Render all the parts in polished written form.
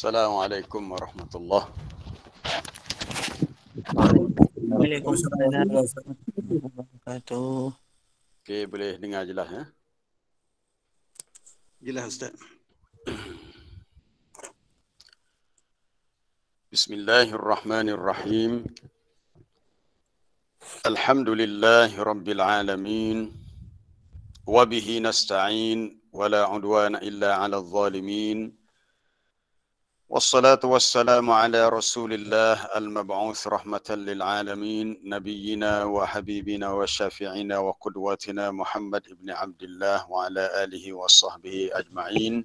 Assalamualaikum warahmatullahi. Waalaikumsalam warahmatullahi wabarakatuh. Okey, boleh dengar jelas ya? Jelas Ustaz. Bismillahirrahmanirrahim. Alhamdulillahi rabbil alamin. Wa bihi nasta'in wa la 'udwana illa 'alal zalimin. Wassalatu wassalamu ala Rasulillah al-mab'uts rahmatan lil alamin, nabiyyina wa habibina wa syafi'ina wa qudwatina Muhammad ibn Abdullah wa ala alihi wa sahbihi ajma'in.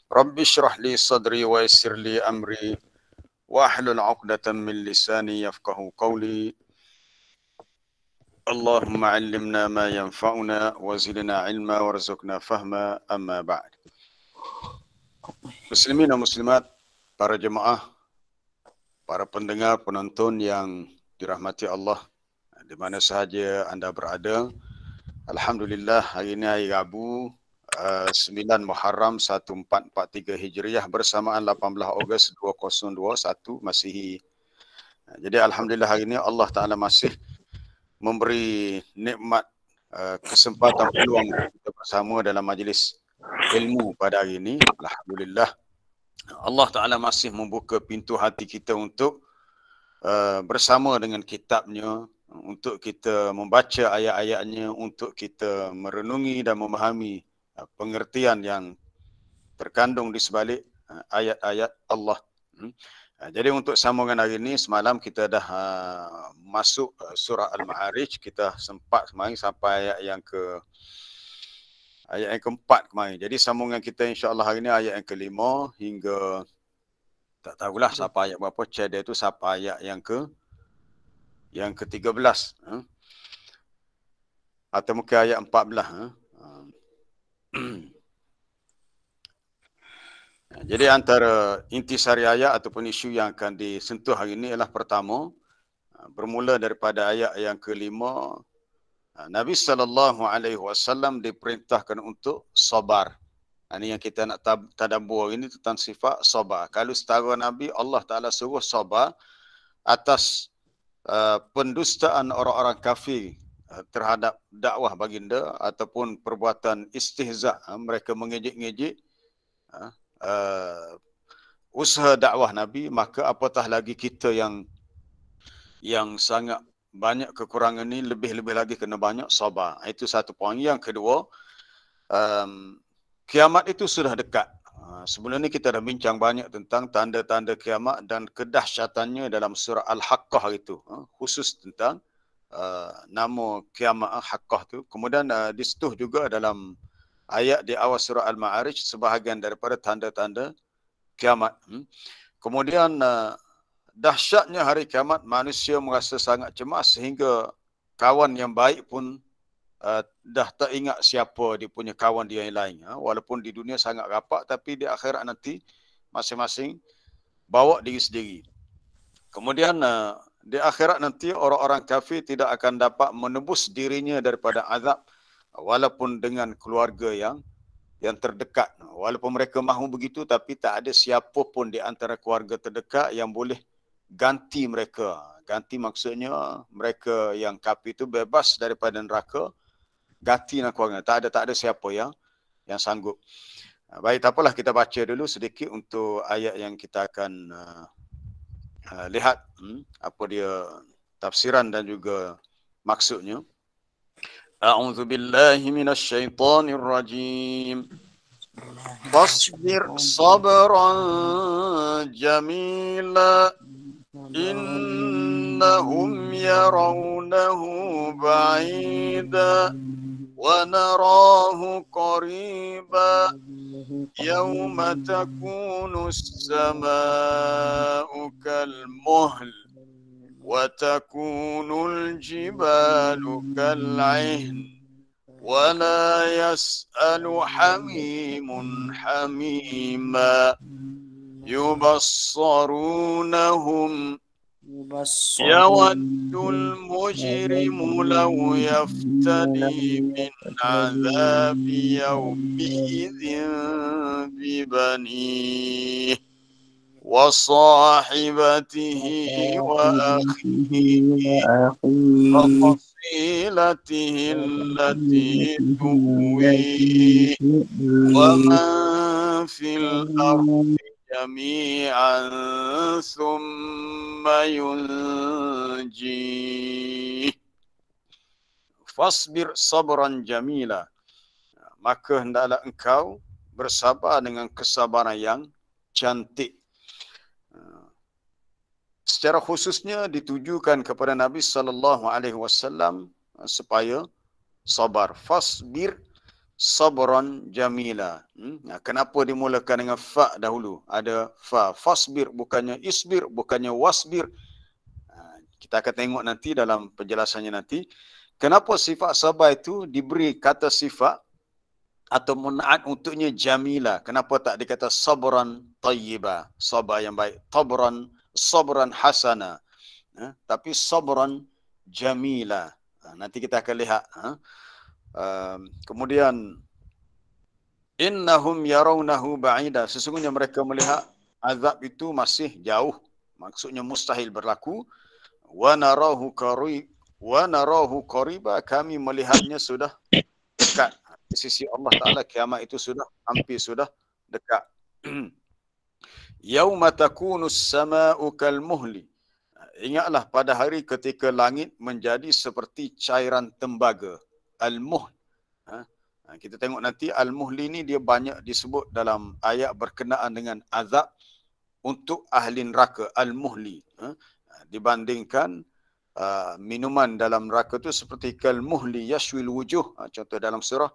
Rabbi shrah li sadri wa yassir li amri wa ahlul 'uqdatam min lisani yafqahu qawli. Allahumma 'allimna ma yanfa'una wa zidna 'ilma warzuqna fahma, amma ba'd. Muslimin dan muslimat, para jemaah, para pendengar, penonton yang dirahmati Allah di mana sahaja anda berada. Alhamdulillah, hari ini hari Rabu 9 Muharram 1443 Hijriah bersamaan 18 Ogos 2021 Masihi. Jadi alhamdulillah hari ini Allah Taala masih memberi nikmat kesempatan peluang kita bersama dalam majlis ilmu pada hari ini. Alhamdulillah Allah Ta'ala masih membuka pintu hati kita untuk bersama dengan kitabnya, untuk kita membaca ayat-ayatnya, untuk kita merenungi dan memahami pengertian yang terkandung di sebalik ayat-ayat Allah. Jadi untuk sambungan hari ini, semalam kita dah masuk surah Al-Ma'arij. Kita sempat kemarin sampai ayat yang keempat kemarin. Jadi sambungan kita insya-Allah hari ini ayat yang kelima hingga tak tahulah sampai ayat berapa. Dia itu sampai ayat yang ke-13. Atau mungkin ayat 14. Jadi antara intisari ayat ataupun isu yang akan disentuh hari ini ialah pertama, bermula daripada ayat yang kelima, Nabi SAW diperintahkan untuk sabar. Ini yang kita nak tadabbur ini tentang sifat sabar. Kalau setara Nabi, Allah Ta'ala suruh sabar atas pendustaan orang-orang kafir terhadap dakwah baginda ataupun perbuatan istihza, mereka mengejek-ngejek usaha dakwah Nabi, maka apatah lagi kita yang sangat banyak kekurangan ni, lebih-lebih lagi kena banyak sabar. Itu satu poin. Yang kedua, kiamat itu sudah dekat. Sebelum ni kita dah bincang banyak tentang tanda-tanda kiamat dan kedahsyatannya dalam surah Al-Haqqah itu, khusus tentang nama kiamat Haqqah itu. Kemudian disentuh juga dalam ayat di awal surah Al-Ma'arij sebahagian daripada tanda-tanda kiamat. Kemudian dahsyatnya hari kiamat, manusia merasa sangat cemas sehingga kawan yang baik pun dah tak ingat siapa dia punya kawan dia yang lain. Walaupun di dunia sangat rapat, tapi di akhirat nanti masing-masing bawa diri sendiri. Kemudian di akhirat nanti orang-orang kafir tidak akan dapat menebus dirinya daripada azab walaupun dengan keluarga yang terdekat. Walaupun mereka mahu begitu, tapi tak ada siapa pun di antara keluarga terdekat yang boleh ganti mereka. Ganti maksudnya mereka yang kafir itu bebas daripada neraka, ganti dengan keluarga. Tak ada siapa yang sanggup. Baik, tak apalah, kita baca dulu sedikit untuk ayat yang kita akan lihat apa dia tafsiran dan juga maksudnya. A'udzu billahi minasy syaithanir rajim. Fasbir sabran jamila innahum yarawnahu ba'ida wa narahu qariba yawma takunu as-samaa'u kal-muhl wa takunu al-jibalu kal-'ihn wa la yas'alu hamimun hamima yubassarunahum yawaddul mujrimu law yaftadi min azabi yawmi idzin bibanih وصاحبته وأخيه وفصيلته التي تؤويه ومن في الأرض جميعا ثم ينجيه. Fasbir sabran jamila. Maka hendaklah engkau bersabar dengan kesabaran yang cantik. Secara khususnya ditujukan kepada Nabi SAW supaya sabar. Fasbir sabran jamila. Kenapa dimulakan dengan fa dahulu? Ada fa. Fasbir bukannya isbir, bukannya wasbir. Kita akan tengok nanti dalam penjelasannya nanti. Kenapa sifat sabar itu diberi kata sifat atau munaat untuknya jamila? Kenapa tak dikata sabran tayyiba, sabar yang baik, sabran hasana, tapi sabran jamila. Nanti kita akan lihat. Kemudian innahum yarawnahu ba'ida, sesungguhnya mereka melihat azab itu masih jauh, maksudnya mustahil berlaku. Wa narahu qariba, kami melihatnya sudah dekat. Di sisi Allah Ta'ala kiamat itu sudah hampir sudah dekat. Yauma takunus sama'u kalmuhli. Ingatlah pada hari ketika langit menjadi seperti cairan tembaga. Al-muhl. Kita tengok nanti al-muhli ni dia banyak disebut dalam ayat berkenaan dengan azab untuk ahli neraka. Al-muhli. Dibandingkan minuman dalam neraka itu seperti kalmuhli yashwil wujuh. Contoh dalam surah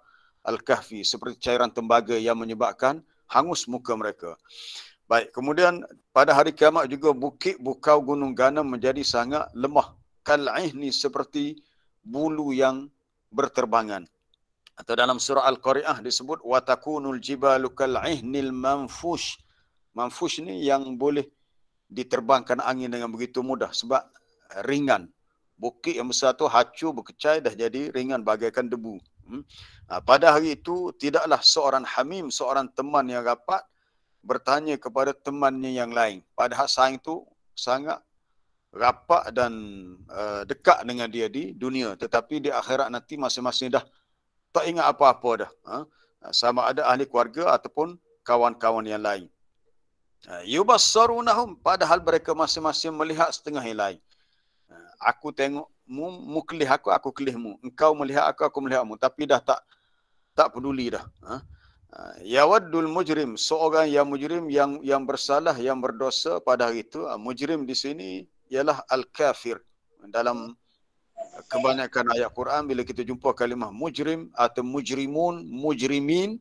Al-Kahfi, seperti cairan tembaga yang menyebabkan hangus muka mereka. Baik, kemudian pada hari kiamat juga bukit bukau gunung ganam menjadi sangat lemah. Kal'ihni, seperti bulu yang berterbangan. Atau dalam surah Al-Qari'ah disebut watakunul jibalu kal'ihnil manfush. Manfush ni yang boleh diterbangkan angin dengan begitu mudah sebab ringan. Bukit yang besar tu hancur berkecai dah jadi ringan bagaikan debu. Pada hari itu tidaklah seorang hamim, seorang teman yang rapat bertanya kepada temannya yang lain. Padahal saing itu sangat rapat dan dekat dengan dia di dunia, tetapi di akhirat nanti masing-masing dah tak ingat apa-apa dah. Sama ada ahli keluarga ataupun kawan-kawan yang lain. Yubassarunahum, padahal mereka masing-masing melihat setengah yang lain. Aku tengok mu kelih aku kelihmu. Engkau melihat aku melihatmu. Tapi dah tak peduli dah. Yawaddul mujrim, seorang yang mujrim, yang bersalah, yang berdosa pada hari itu. Mujrim di sini ialah al-kafir. Dalam kebanyakan ayat Quran bila kita jumpa kalimah mujrim atau mujrimun, mujrimin,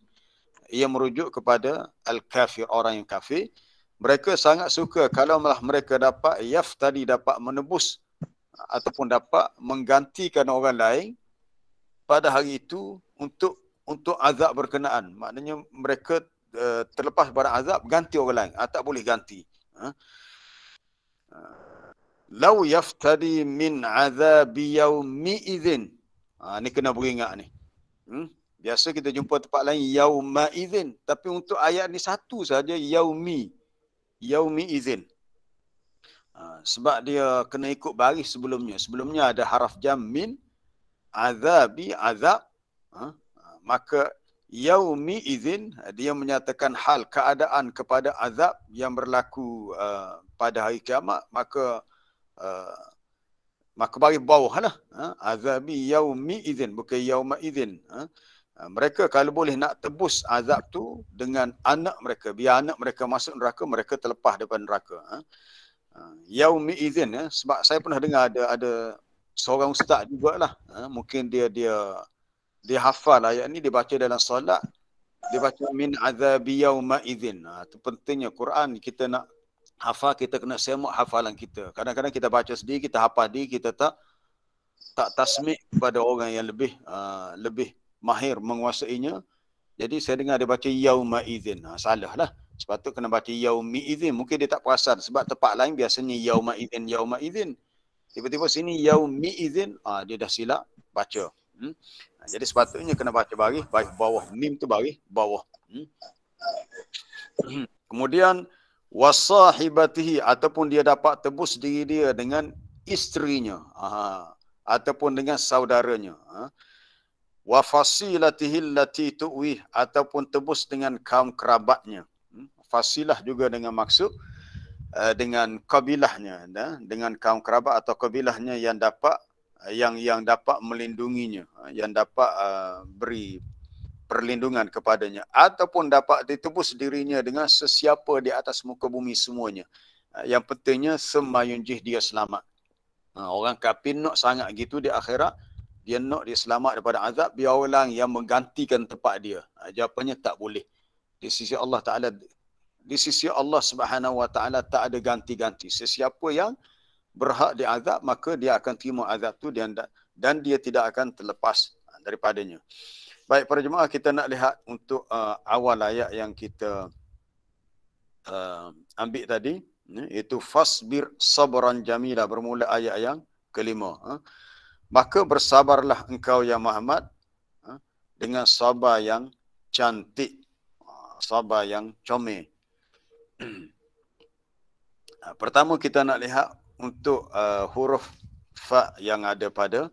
ia merujuk kepada al-kafir, orang yang kafir. Mereka sangat suka kalau malah mereka dapat yaftadi, dapat menebus ataupun dapat menggantikan orang lain pada hari itu untuk azab berkenaan. Maknanya mereka terlepas pada azab, ganti orang lain. Tak boleh ganti. Lau yaftadi min azabi yaumi idzin. Ni kena beringat ni. Biasa kita jumpa tempat lain yauma idzin, tapi untuk ayat ni satu saja yaumi idzin. Sebab dia kena ikut baris sebelumnya. Sebelumnya ada haraf jam min, azabi, azab. Maka yaumi idzin, dia menyatakan hal keadaan kepada azab yang berlaku pada hari kiamat. Maka baris bawah lah. Azabi yaumi idzin, bukan yauma idzin. Mereka kalau boleh nak tebus azab tu dengan anak mereka, biar anak mereka masuk neraka, mereka terlepas daripada neraka. Yaumi idzin, sebab saya pernah dengar ada seorang ustaz jugalah, mungkin dia hafal ayat ni, dia baca dalam solat, dia baca min azabi yauma idzin. Itu pentingnya Quran, kita nak hafal, kita kena semak hafalan kita. Kadang-kadang kita baca sendiri, kita hafal diri, kita tak tasmik kepada orang yang lebih mahir menguasainya. Jadi saya dengar dia baca yauma idzin. Salah lah. Sepatutnya kena baca yaumi idzin. Mungkin dia tak perasan sebab tempat lain biasanya yauma idzin. Tiba-tiba sini yaumi idzin, dia dah silap baca. Jadi sepatutnya kena baca baris bawah. Mim tu baris bawah. Kemudian wasahibatihi, ataupun dia dapat tebus diri dia dengan isterinya, ataupun dengan saudaranya, wa fasilatihi allati tu'wih, ataupun tebus dengan kaum kerabatnya. Fasilah juga dengan maksud dengan kabilahnya, dengan kaum kerabat atau kabilahnya yang dapat dapat melindunginya, yang dapat beri perlindungan kepadanya, ataupun dapat ditebus dirinya dengan sesiapa di atas muka bumi semuanya. Yang pentingnya semayunjih dia selamat. Orang kafir nak sangat gitu di akhirat, dia nak dia selamat daripada azab, biar orang yang menggantikan tempat dia. Jawapannya tak boleh. Di sisi Allah Ta'ala, di sisi Allah Subhanahu Wa Ta'ala tak ada ganti-ganti. Sesiapa yang berhak diazab, maka dia akan terima azab tu dan dia tidak akan terlepas daripadanya. Baik, para jemaah, kita nak lihat untuk awal ayat yang kita ambil tadi, iaitu fasbir sabran jamila, bermula ayat yang kelima. Maka bersabarlah engkau ya Muhammad dengan sabar yang cantik, sabar yang comel. Pertama kita nak lihat untuk huruf fa yang ada pada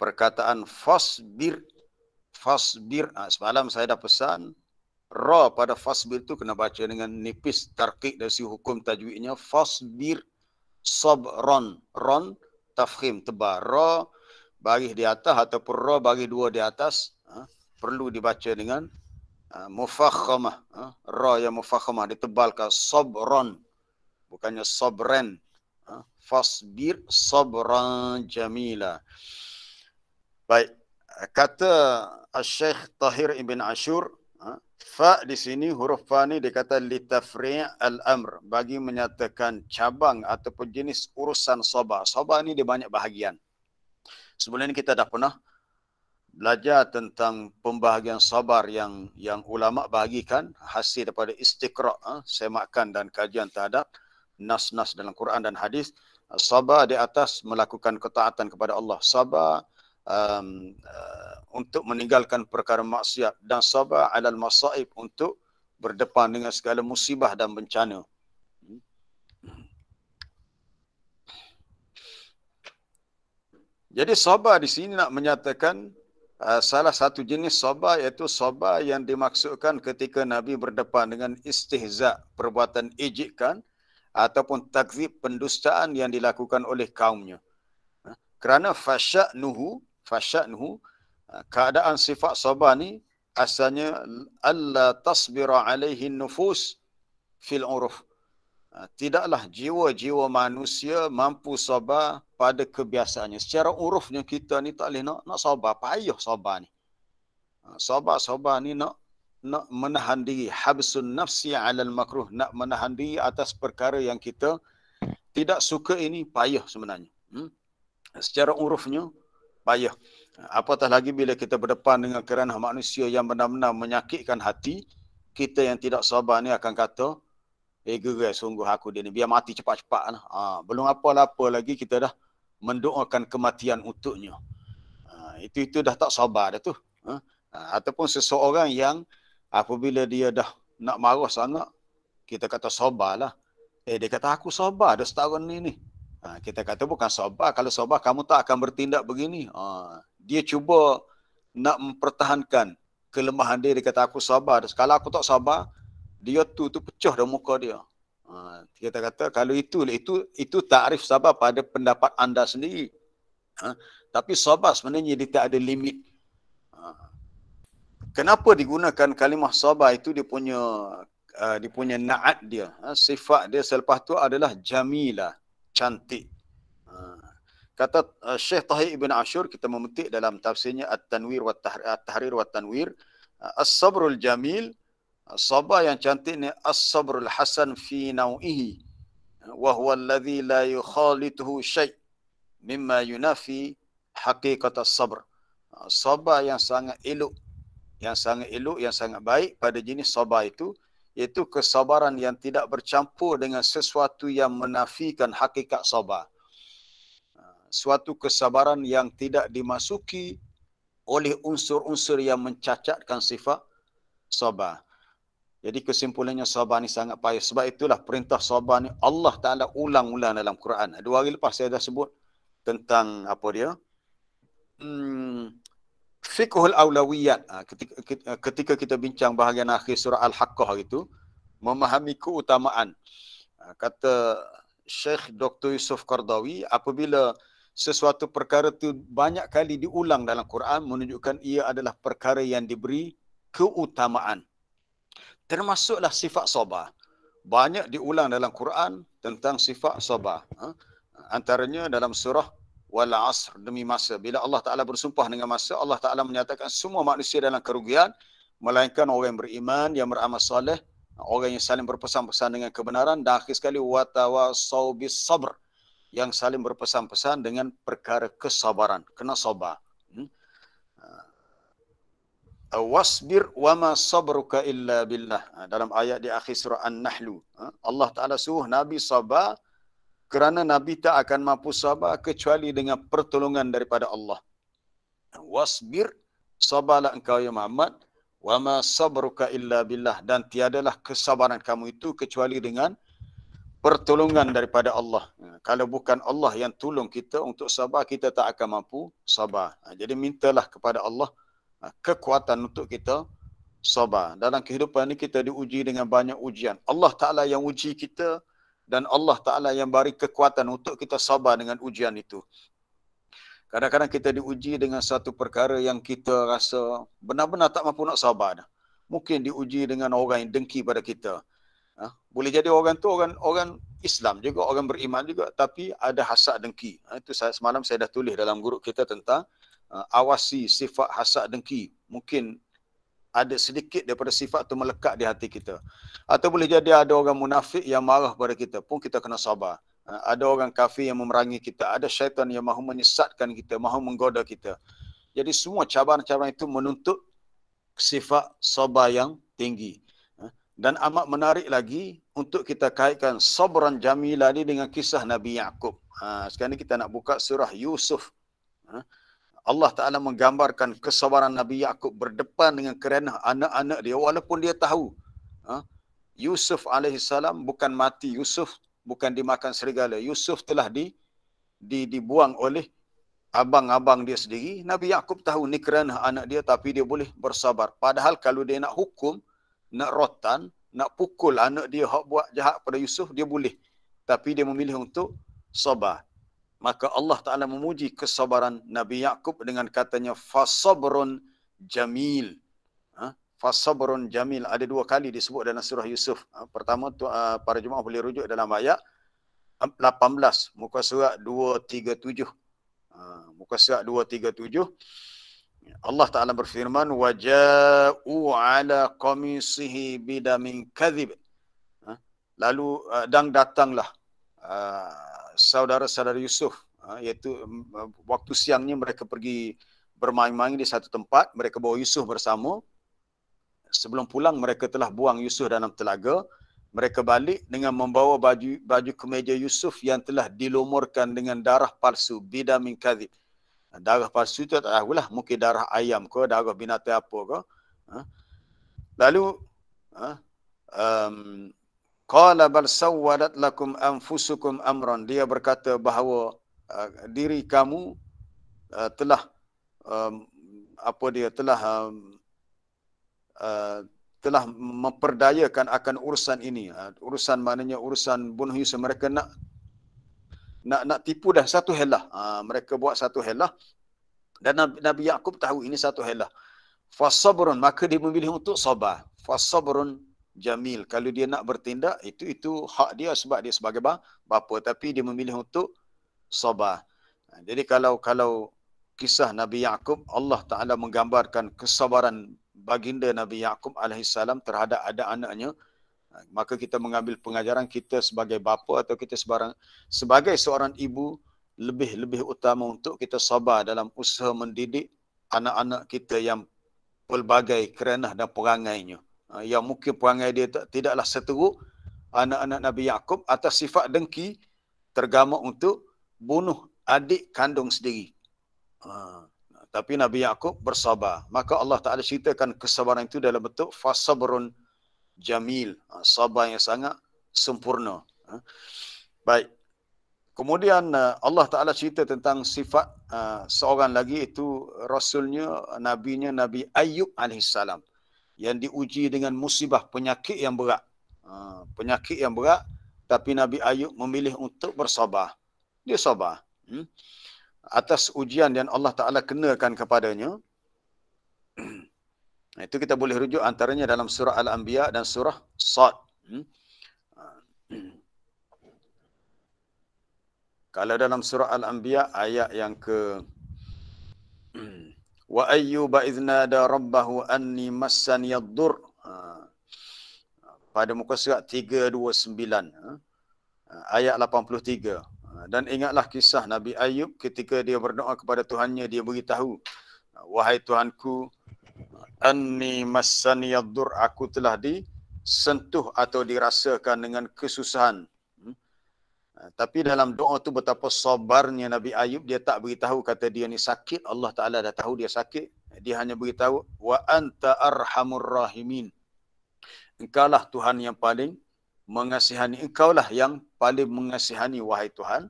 perkataan fasbir. Fasbir, semalam saya dah pesan, ra pada fasbir tu kena baca dengan nipis, tarqiq dari si hukum tajwidnya. Fasbir sabran, ron tafkhim tebal, ra baris di atas ataupun ra baris dua di atas, perlu dibaca dengan mufakhamah, ra yang mufakhamah ditebalkan, sabran bukannya sabran. Fasbir sabran jamila. Baik, kata Syekh Tahir Ibn Ashur, fa di sini, huruf fa ni dikata litafri' al-amr, bagi menyatakan cabang ataupun jenis urusan sabar. Sabar ni dia banyak bahagian. Sebelum ni kita dah pernah belajar tentang pembahagian sabar yang ulama bahagikan hasil daripada istiqra', semakan dan kajian terhadap nas-nas dalam Quran dan hadis. Sabar di atas melakukan ketaatan kepada Allah, sabar untuk meninggalkan perkara maksiat, dan sabar alal masaib, untuk berdepan dengan segala musibah dan bencana. Jadi sabar di sini nak menyatakan salah satu jenis sabar, iaitu sabar yang dimaksudkan ketika Nabi berdepan dengan istihza, perbuatan ejekan ataupun takzib, pendustaan yang dilakukan oleh kaumnya. Kerana fasya'nuhu, keadaan sifat sabar ni asalnya alla tasbira alaihi nufus fil uruf. Tidaklah jiwa-jiwa manusia mampu sabar pada kebiasaannya. Secara urufnya kita ni tak boleh nak sabar, payah sabar ni. Sabar ni nak menahan diri, habsun nafsi alal makruh, nak menahan diri atas perkara yang kita tidak suka, ini payah sebenarnya. Secara urufnya payah. Apatah lagi bila kita berdepan dengan kerana manusia yang benar-benar menyakitkan hati, kita yang tidak sabar ni akan kata, gerai sungguh aku dia ni, biar mati cepat-cepat lah. Belum apa-apa lagi kita dah mendoakan kematian untuknya. Itu dah tak sabar dah tu. Ataupun seseorang yang apabila dia dah nak marah sangat, kita kata sabarlah. Dia kata aku sabar dah setahun ni. Kita kata bukan sabar. Kalau sabar kamu tak akan bertindak begini. Dia cuba nak mempertahankan kelemahan dia. Dia kata aku sabar. Kalau aku tak sabar, dia tu pecah dah muka dia. Kita kata kalau itu takrif sabar pada pendapat anda sendiri. Tapi sabar sebenarnya dia tak ada limit. Kenapa digunakan kalimah sabar itu? Dia punya na'at dia, sifat dia selepas tu adalah jamilah, cantik. Kata Syekh Tahir Ibn Ashur, kita memetik dalam tafsirnya At-Tanwir wa At-Tahrir wa Tanwir, as-sabrul jamil, sabar yang cantik ni, as-sabrul hasan fi naw'ihi, wa huwa alladhi la yukhalituhu syai' mimma yunafi haqiqat as-sabr. Sabar yang sangat elok, yang sangat baik pada jenis sabar itu, iaitu kesabaran yang tidak bercampur dengan sesuatu yang menafikan hakikat sabar. Suatu kesabaran yang tidak dimasuki oleh unsur-unsur yang mencacatkan sifat sabar. Jadi kesimpulannya sabar ni sangat payah. Sebab itulah perintah sabar ni Allah Ta'ala ulang-ulang dalam Quran. 2 hari lepas saya dah sebut tentang apa dia? Fiqhul awlawiyat. Ketika kita bincang bahagian akhir surah Al-Haqqah itu, memahami keutamaan. Kata Syekh Dr. Yusuf Qardawi, apabila sesuatu perkara itu banyak kali diulang dalam Quran, menunjukkan ia adalah perkara yang diberi keutamaan. Termasuklah sifat sabar. Banyak diulang dalam Quran tentang sifat sabar. Antaranya dalam surah Wal Asr, demi masa. Bila Allah Ta'ala bersumpah dengan masa, Allah Ta'ala menyatakan semua manusia dalam kerugian, melainkan orang yang beriman, yang beramal soleh, orang yang saling berpesan-pesan dengan kebenaran, dan akhir sekali watawasau bis sabr, yang saling berpesan-pesan dengan perkara kesabaran. Kena sabar. Wasbir wama sabruka illa billah. Dalam ayat di akhir surah An-Nahl, Allah Ta'ala suruh Nabi sabar kerana Nabi tak akan mampu sabar kecuali dengan pertolongan daripada Allah. Wasbir, sabarlah engkau ya Muhammad, wama sabruka illa billah, dan tiadalah kesabaran kamu itu kecuali dengan pertolongan daripada Allah. Kalau bukan Allah yang tolong kita untuk sabar, kita tak akan mampu sabar. Jadi mintalah kepada Allah kekuatan untuk kita sabar. Dalam kehidupan ini kita diuji dengan banyak ujian. Allah Ta'ala yang uji kita, dan Allah Ta'ala yang beri kekuatan untuk kita sabar dengan ujian itu. Kadang-kadang kita diuji dengan satu perkara yang kita rasa benar-benar tak mampu nak sabar. Mungkin diuji dengan orang yang dengki pada kita. Boleh jadi orang tu orang Islam juga, orang beriman juga, tapi ada hasad dengki. Itu semalam saya dah tulis dalam grup kita tentang awasi sifat hasad dengki. Mungkin ada sedikit daripada sifat itu melekat di hati kita. Atau boleh jadi ada orang munafik yang marah pada kita, pun kita kena sabar. Ada orang kafir yang memerangi kita, ada syaitan yang mahu menyesatkan kita, mahu menggoda kita. Jadi semua cabaran-cabaran itu menuntut sifat sabar yang tinggi. Dan amat menarik lagi untuk kita kaitkan sabran jamila ni dengan kisah Nabi Yaqub. Sekarang ni kita nak buka surah Yusuf. Allah Ta'ala menggambarkan kesabaran Nabi Yaqub berdepan dengan kerenah anak-anak dia, walaupun dia tahu Yusuf AS bukan mati, Yusuf bukan dimakan serigala, Yusuf telah dibuang oleh abang-abang dia sendiri. Nabi Yaqub tahu ni kerenah anak dia, tapi dia boleh bersabar. Padahal kalau dia nak hukum, nak rotan, nak pukul anak dia hak buat jahat pada Yusuf, dia boleh. Tapi dia memilih untuk sabar. Maka Allah Ta'ala memuji kesabaran Nabi Yaqub dengan katanya fasabrun jamil. Fasabrun jamil ada 2 kali disebut dalam surah Yusuf. Pertama tu para jemaah boleh rujuk dalam ayat 18, muka surat 237. Muka surat 237. Allah Ta'ala berfirman waja'u ala qamisihi bidamin kadhib. Lalu dan datanglah saudara-saudara Yusuf, iaitu waktu siangnya mereka pergi bermain-main di satu tempat, mereka bawa Yusuf bersama. Sebelum pulang mereka telah buang Yusuf dalam telaga. Mereka balik dengan membawa baju kemeja Yusuf yang telah dilumurkan dengan darah palsu, bidamin kadhib. Darah palsu itu tak tahulah, mungkin darah ayam ke, darah binatang apa ke. Lalu qala bal sawwadat lakum anfusukum amran. Dia berkata bahawa diri kamu telah telah memperdayakan akan urusan ini. Urusan maknanya urusan bunuh Yusuf. Mereka nak tipu dah satu helah. Mereka buat satu helah dan Nabi Yaqub tahu ini satu helah. Fasabrun, maka dia memilih untuk sabar. Fasabrun jamil. Kalau dia nak bertindak, itu hak dia sebab dia sebagai bapa, tapi dia memilih untuk sabar. Jadi kalau kisah Nabi Yaqub, Allah Ta'ala menggambarkan kesabaran baginda Nabi Yaqub alaihissalam terhadap anak-anaknya, maka kita mengambil pengajaran kita sebagai bapa atau kita sebagai seorang ibu, lebih utama untuk kita sabar dalam usaha mendidik anak-anak kita yang pelbagai kerenah dan perangainya. Yang mungkin perangai dia tidaklah seteruk anak-anak Nabi Yaqub atas sifat dengki, tergamak untuk bunuh adik kandung sendiri. Tapi Nabi Yaqub bersabar. Maka Allah Ta'ala ceritakan kesabaran itu dalam bentuk fasabrun jamil, sabar yang sangat sempurna. Baik. Kemudian Allah Ta'ala cerita tentang sifat seorang lagi, itu Rasulnya, Nabinya, Nabi Ayub alaihissalam, yang diuji dengan musibah, penyakit yang berat. Penyakit yang berat, tapi Nabi Ayub memilih untuk bersabar. Dia sabar. Atas ujian yang Allah Ta'ala kenakan kepadanya. Itu kita boleh rujuk antaranya dalam surah Al-Anbiya dan surah Sad. Kalau dalam surah Al-Anbiya ayat yang ke wa ayyuba idznada rabbahu anni massani yaddur, pada muka surat 329, ayat 83. Dan ingatlah kisah Nabi Ayub ketika dia berdoa kepada Tuhannya, dia beritahu, wahai Tuhanku, anni massani yaddur, aku telah disentuh atau dirasakan dengan kesusahan. Tapi dalam doa tu betapa sabarnya Nabi Ayub, dia tak beritahu kata dia ni sakit. Allah Ta'ala dah tahu dia sakit. Dia hanya beritahu, wa anta arhamur rahimin. Engkaulah Tuhan yang paling mengasihani. Engkaulah yang paling mengasihani, wahai Tuhan.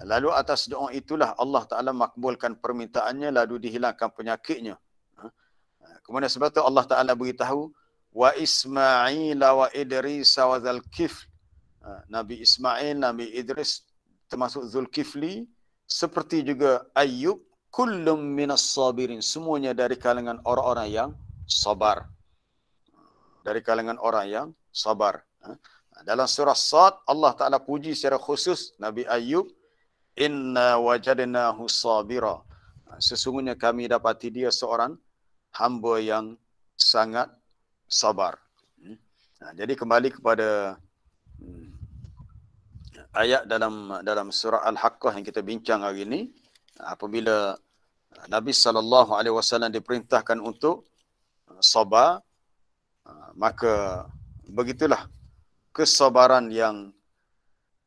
Lalu atas doa itulah Allah Ta'ala makbulkan permintaannya, lalu dihilangkan penyakitnya. Kemudian sebab itu Allah Ta'ala beritahu, wa Ismail wa Idris wa Dzulkifl. Nabi Ismail, Nabi Idris, termasuk Zulkifli, seperti juga Ayub, kullum minas sabirin, semuanya dari kalangan orang-orang yang sabar. Dari kalangan orang yang sabar. Dalam surah Sad, Allah Ta'ala puji secara khusus Nabi Ayub, inna wajadnahu sabira. Sesungguhnya kami dapati dia seorang hamba yang sangat sabar. Jadi kembali kepada ayat dalam surah Al-Haqqah yang kita bincang hari ini, apabila Nabi SAW diperintahkan untuk sabar, maka begitulah kesabaran yang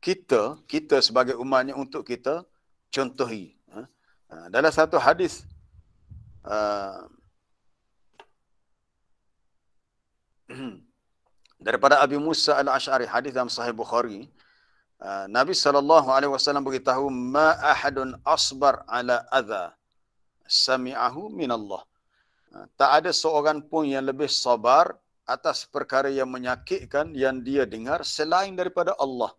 kita sebagai umatnya untuk kita contohi. Dalam satu hadis daripada Abi Musa Al-Ash'ari, hadis dalam Sahih Bukhari, Nabi SAW beritahu, ma ahadun asbar ala adha sami'ahu minallah. Tak ada seorang pun yang lebih sabar atas perkara yang menyakitkan yang dia dengar selain daripada Allah.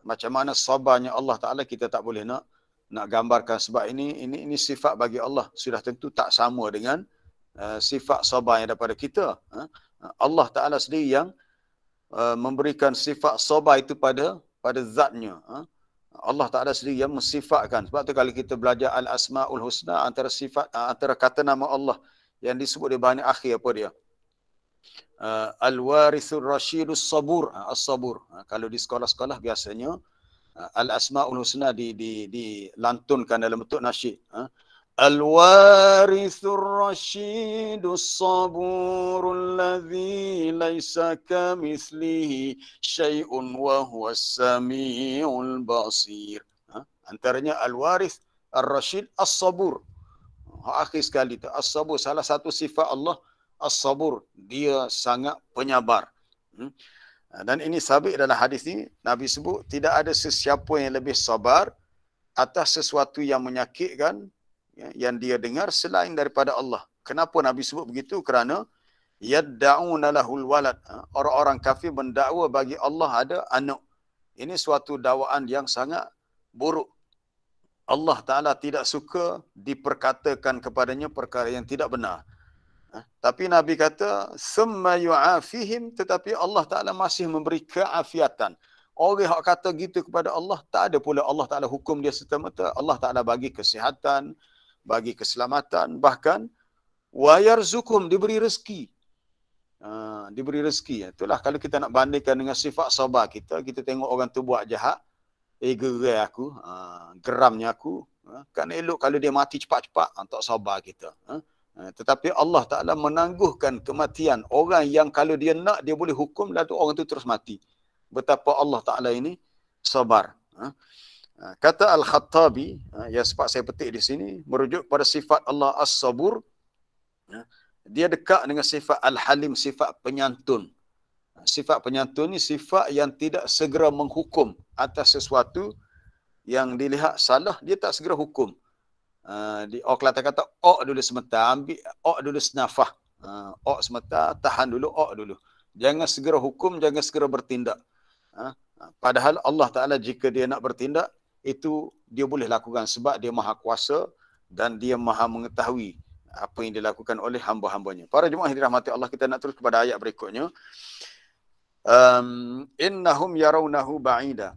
Macam mana sabarnya Allah Ta'ala kita tak boleh nak gambarkan, sebab ini sifat bagi Allah sudah tentu tak sama dengan sifat sabar yang daripada kita. Allah Ta'ala sendiri yang memberikan sifat sabar itu pada zatnya. Allah Ta'ala sendiri yang mensifatkan. Sebab tu kalau kita belajar Al-Asma'ul Husna, antara kata nama Allah yang disebut di bahagian akhir apa dia? Al-Warithur Rasyidus Sabur. As-Sabur. Kalau di sekolah-sekolah biasanya Al-Asma'ul Husna dilantunkan dalam bentuk nasyid. Al-Warithur Rasyidus Saburul ladzi laisa kamitslihi syai'un wa huwas samiul basir. Antaranya Al-Warith Ar-Rasyid As-Sabur. Akhir sekali tu As-Sabur, salah satu sifat Allah As-Sabur, dia sangat penyabar. Dan ini sabit dalam hadis ni, Nabi sebut tidak ada sesiapa yang lebih sabar atas sesuatu yang menyakitkan yang dia dengar selain daripada Allah. Kenapa Nabi sebut begitu? Kerana yadda'una lahul walad. Orang-orang kafir mendakwa bagi Allah ada anak. Ini suatu dakwaan yang sangat buruk. Allah Ta'ala tidak suka diperkatakan kepadanya perkara yang tidak benar. Tapi Nabi kata, summa yu'afihim, tetapi Allah Ta'ala masih memberi keafiatan. Orang yang kata gitu kepada Allah, tak ada pula Allah Ta'ala hukum dia serta-merta. Allah Ta'ala bagi kesihatan, bagi keselamatan, bahkan wa yarzukum, diberi rezeki. Diberi rezeki. Itulah kalau kita nak bandingkan dengan sifat sabar kita tengok orang tu buat jahat, gerai aku, geramnya aku, kan elok kalau dia mati cepat-cepat, tak sabar kita. Tetapi Allah Ta'ala menangguhkan kematian orang yang kalau dia nak, dia boleh hukum, lalu orang tu terus mati. Betapa Allah Ta'ala ini sabar. Kata Al-Khattabi, yang sebab saya petik di sini, merujuk pada sifat Allah As-Sabur, dia dekat dengan sifat Al-Halim, sifat penyantun. Sifat penyantun ni sifat yang tidak segera menghukum atas sesuatu yang dilihat salah, dia tak segera hukum. Orang Kelantan kata, ok dulu sebentar, ambil ok dulu senafah. Ok sebentar, tahan dulu, ok dulu. Jangan segera hukum, jangan segera bertindak. Padahal Allah Ta'ala jika dia nak bertindak, itu dia boleh lakukan sebab dia maha kuasa dan dia maha mengetahui apa yang dilakukan oleh hamba-hambanya. Para jemaah yang dirahmati Allah, kita nak terus kepada ayat berikutnya. Innahum yarawnahu ba'ida.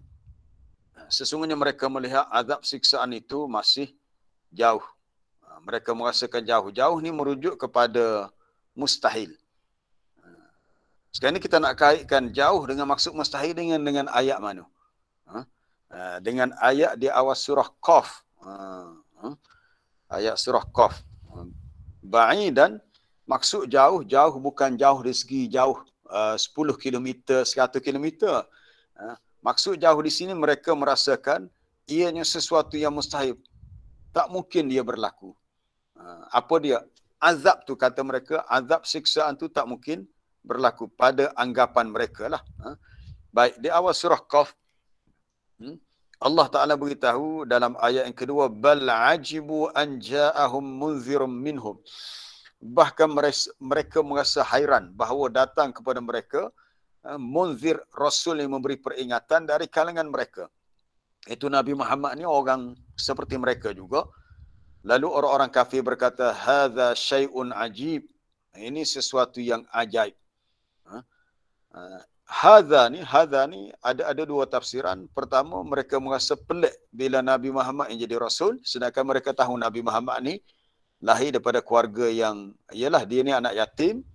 Sesungguhnya mereka melihat azab siksaan itu masih jauh. Mereka merasakan jauh. Jauh ni merujuk kepada mustahil. Sekarang ni kita nak kaitkan jauh dengan maksud mustahil dengan ayat mana? Dengan ayat di awal surah Qaf. Ayat surah Qaf. Ba'idan, maksud jauh, jauh bukan jauh dari segi jauh 10 km, 100 km. Maksud jauh di sini mereka merasakan ianya sesuatu yang mustahil. Tak mungkin dia berlaku. Apa dia? Azab tu kata mereka, azab siksaan tu tak mungkin berlaku pada anggapan mereka lah. Baik, di awal surah Qaf, Allah Ta'ala beritahu dalam ayat yang kedua, bal ajibu an ja'ahum munzirum minhum. Bahkan mereka merasa hairan bahawa datang kepada mereka munzir, rasul yang memberi peringatan dari kalangan mereka. Itu Nabi Muhammad ni orang seperti mereka juga. Lalu orang-orang kafir berkata, hadza syai'un ajib. Ini sesuatu yang ajaib. Hadza ni ada dua tafsiran. Pertama, mereka merasa pelik bila Nabi Muhammad yang jadi rasul, sedangkan mereka tahu Nabi Muhammad ni lahir daripada keluarga yang, ialah dia ni anak yatim,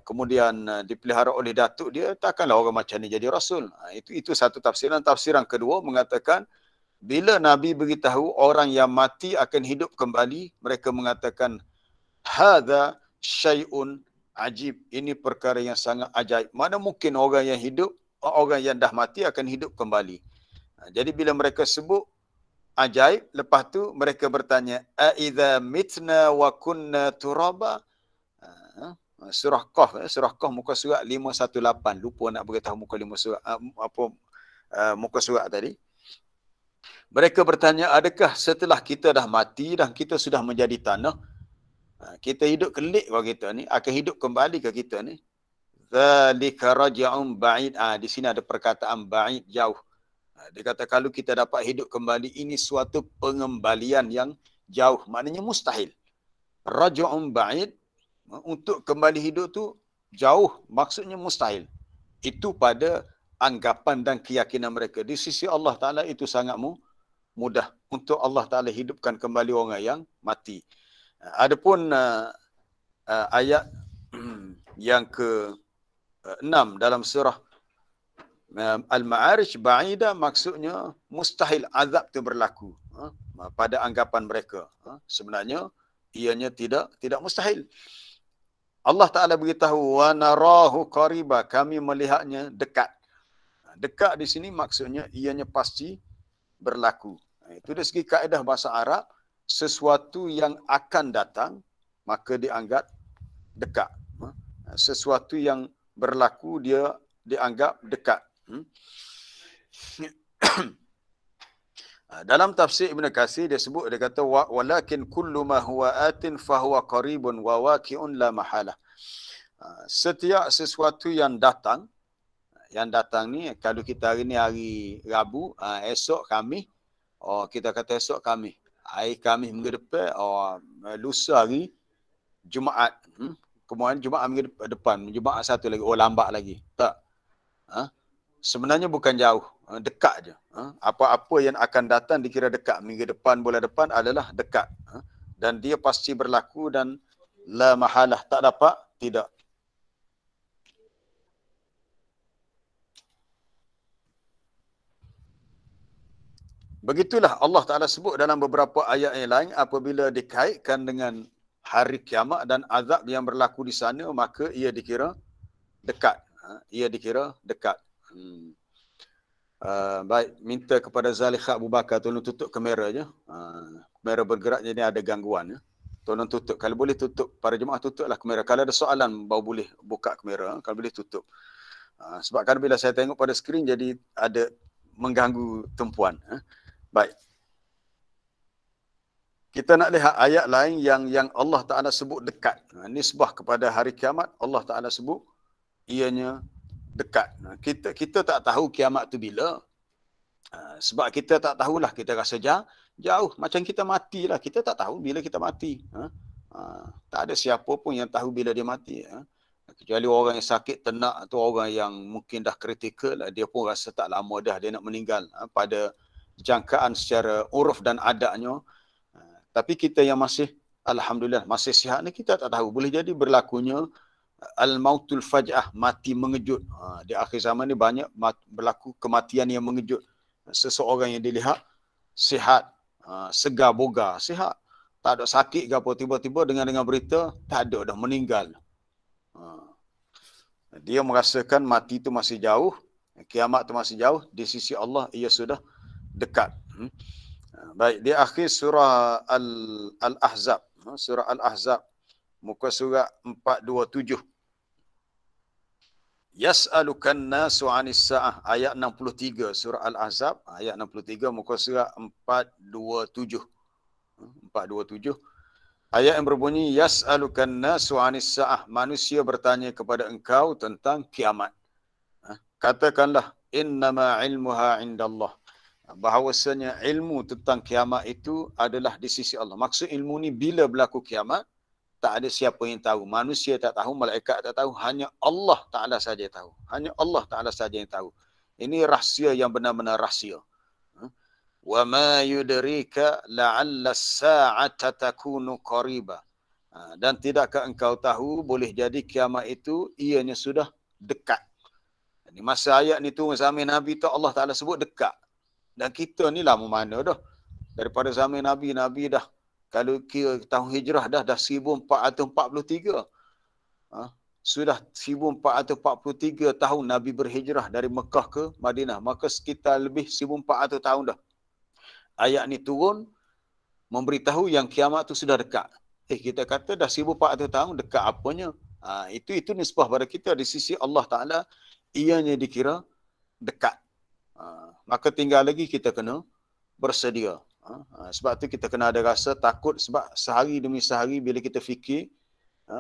kemudian dipelihara oleh datuk dia, takkanlah orang macam ni jadi rasul. Itu satu tafsiran. Tafsiran kedua mengatakan, bila Nabi beritahu orang yang mati akan hidup kembali, mereka mengatakan, hadza syai'un ajib. Ini perkara yang sangat ajaib. Mana mungkin orang yang hidup, orang yang dah mati akan hidup kembali. Jadi bila mereka sebut ajaib, lepas tu mereka bertanya, aidza mitna wa kunna turaba. Surah Qaf muka surat 518. Lupa nak beritahu muka 5 surat muka surat tadi. Mereka bertanya, adakah setelah kita dah mati dan kita sudah menjadi tanah, kita hidup kelik kalau kita ni, akan hidup kembali ke kita ni? Zalika raja'un ba'id. Di sini ada perkataan ba'id, jauh. Dia kata kalau kita dapat hidup kembali, ini suatu pengembalian yang jauh. Maknanya mustahil. Raja'un ba'id, untuk kembali hidup tu jauh, maksudnya mustahil. Itu pada anggapan dan keyakinan mereka. Di sisi Allah Ta'ala itu sangat mudah untuk Allah Ta'ala hidupkan kembali orang yang mati. Adapun ayat yang ke-6 dalam surah Al-Ma'arij, ba'ida maksudnya mustahil azab itu berlaku pada anggapan mereka. Sebenarnya ianya tidak mustahil. Allah Ta'ala beritahu, wa narahu qariba, kami melihatnya dekat. Dekat di sini maksudnya ianya pasti berlaku. Itu dari segi kaedah bahasa Arab, sesuatu yang akan datang maka dianggap dekat. Sesuatu yang berlaku dia dianggap dekat. Dalam tafsir Ibn Katsir dia sebut, dia kata walakin kullu ma huwa atin fahuwa qaribun wa waqi'un la mahalah. Setiap sesuatu yang datang ni, kalau kita hari ni hari Rabu, esok Khamis, kita kata esok Khamis, hari Khamis minggu depan, lusa hari Jumaat, kemudian Jumaat minggu depan, Jumaat satu lagi, lambat lagi. Tak. Sebenarnya bukan jauh, dekat je. Apa-apa yang akan datang dikira dekat. Minggu depan, bulan depan adalah dekat. Dan dia pasti berlaku dan la mahalah, tak dapat tidak. Begitulah Allah Ta'ala sebut dalam beberapa ayat yang lain, apabila dikaitkan dengan hari kiamat dan azab yang berlaku di sana, maka ia dikira dekat. Ia dikira dekat. Baik, minta kepada Zalikha Abu Bakar tolong tutup kamera je. Kamera bergerak jadi ada gangguan. Tolong tutup. Kalau boleh tutup, para jemaah tutuplah kamera. Kalau ada soalan, baru boleh buka kamera. Kalau boleh tutup. Sebab kan bila saya tengok pada skrin, jadi ada mengganggu tumpuan. Baik. Kita nak lihat ayat lain yang Allah Ta'ala sebut dekat. Nisbah kepada hari kiamat, Allah Ta'ala sebut ianya dekat. Kita tak tahu kiamat tu bila. Sebab kita tak tahulah, kita rasa jauh. Macam kita matilah, kita tak tahu bila kita mati. Tak ada siapa pun yang tahu bila dia mati. Kecuali orang yang sakit tenak atau orang yang mungkin dah kritikal, dia pun rasa tak lama dah dia nak meninggal. Pada jangkaan secara uruf dan adatnya. Tapi kita yang masih, alhamdulillah, masih sihat ni, kita tak tahu. Boleh jadi berlakunya al-mautul faj'ah, mati mengejut. Di akhir zaman ni banyak berlaku kematian yang mengejut. Seseorang yang dilihat sihat, segar boga, sihat. Tak ada sakit ke apa, tiba-tiba dengan berita, tak ada dah, meninggal. Dia merasakan mati itu masih jauh, kiamat itu masih jauh, di sisi Allah ia sudah dekat. Baik, di akhir surah Al-Ahzab, surah Al-Ahzab, muka surah 427. Yas'alukan nasu 'anis sa'ah, ayat 63 surah Al-Ahzab, ayat 63 muka surah 427. 427. Ayat yang berbunyi yas'alukan nasu 'anis sa'ah, manusia bertanya kepada engkau tentang kiamat. Katakanlah innama 'ilmuha 'indallah, bahawasanya ilmu tentang kiamat itu adalah di sisi Allah. Maksud ilmu ni bila berlaku kiamat, tak ada siapa yang tahu. Manusia tak tahu, malaikat tak tahu, hanya Allah Ta'ala saja yang tahu. Hanya Allah Ta'ala saja yang tahu. Ini rahsia yang benar-benar rahsia. Wa ma yudrika la'alla as-sa'ata takunu qariba. Dan tidakkah engkau tahu, boleh jadi kiamat itu ianya sudah dekat. Di masa ayat ni turun zaman Nabi tu Allah Ta'ala sebut dekat. Dan kita ni lama mana dah. Daripada zaman Nabi dah, kalau kira tahun hijrah dah 1443. Sudah 1443 tahun Nabi berhijrah dari Mekah ke Madinah. Maka sekitar lebih 1400 tahun dah. Ayat ni turun memberitahu yang kiamat tu sudah dekat. Kita kata dah 1400 tahun, dekat apanya? Itu nisbah pada kita di sisi Allah Ta'ala, ianya dikira dekat. Maka tinggal lagi kita kena bersedia. Sebab tu kita kena ada rasa takut, sebab sehari demi sehari bila kita fikir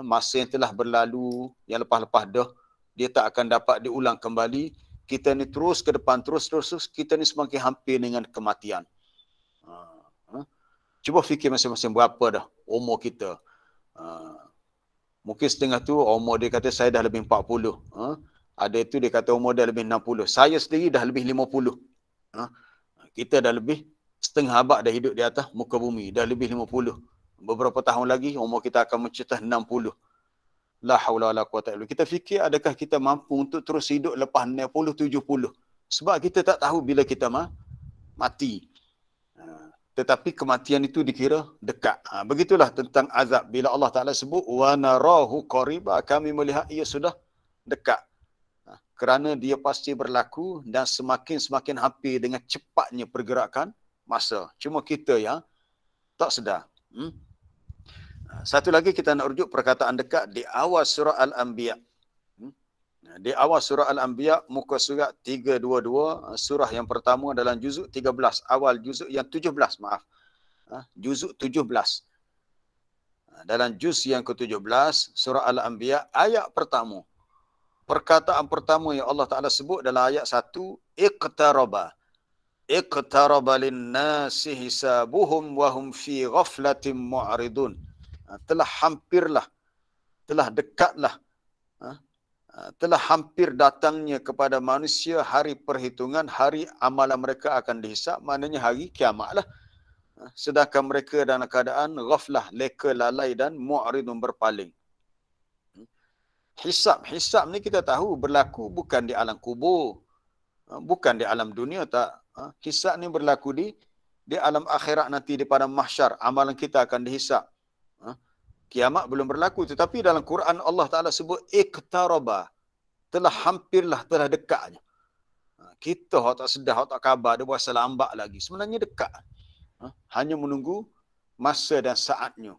masa yang telah berlalu, yang lepas-lepas dah, dia tak akan dapat diulang kembali. Kita ni terus ke depan, terus kita ni semakin hampir dengan kematian. Cuba fikir masing-masing berapa dah umur kita. Mungkin setengah tu umur dia kata saya dah lebih 40. Ada itu dia kata umur dah lebih 60. Saya sendiri dah lebih 50. Kita dah lebih setengah abad dah hidup di atas muka bumi. Dah lebih 50. Beberapa tahun lagi umur kita akan mencecah 60. La haula wala quwata illa billah. Kita fikir adakah kita mampu untuk terus hidup lepas 60, 70. Sebab kita tak tahu bila kita mati. Tetapi kematian itu dikira dekat. Begitulah tentang azab. Bila Allah Ta'ala sebut, wa narahu qariba, kami melihat ia sudah dekat. Kerana dia pasti berlaku dan semakin hampir dengan cepatnya pergerakan masa. Cuma kita yang tak sedar. Satu lagi kita nak rujuk perkataan dekat di awal surah Al-Anbiya. Di awal surah Al-Anbiya, muka surat 322, surah yang pertama dalam juzuk 13. Awal juzuk yang 17, maaf. Juzuk 17. Dalam juz yang ke-17, surah Al-Anbiya, ayat pertama. Perkataan pertama yang Allah Ta'ala sebut dalam ayat 1, iqtaraba. Iqtaraba linnasi hisabuhum wahum fi ghaflatin mu'ridun. Telah hampirlah, telah dekatlah, telah hampir datangnya kepada manusia hari perhitungan, hari amalan mereka akan dihisap, maknanya hari kiamat lah. Sedangkan mereka dalam keadaan ghaflah, leka, lalai dan mu'ridun, berpaling. Hisab ni kita tahu berlaku bukan di alam kubur, bukan di alam dunia, tak. Hisab ni berlaku di alam akhirat nanti, di padang mahsyar. Amalan kita akan dihisab. Kiamat belum berlaku, tetapi dalam Quran Allah Ta'ala sebut iqtaraba, telah hampirlah, telah dekatnya. Kita tak sedar, tak khabar, dia berasa lambat lagi. Sebenarnya dekat. Hanya menunggu masa dan saatnya.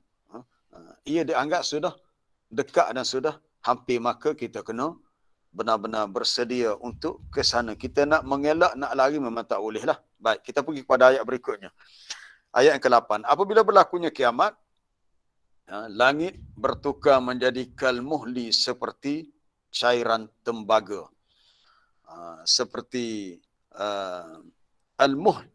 ia dianggap sudah dekat dan sudah hampir, maka kita kena benar-benar bersedia untuk ke sana. Kita nak mengelak, nak lari memang tak boleh lah. Baik, kita pergi kepada ayat berikutnya. Ayat yang ke-8. Apabila berlakunya kiamat, langit bertukar menjadi kalmuhli seperti cairan tembaga. Seperti al-muhl.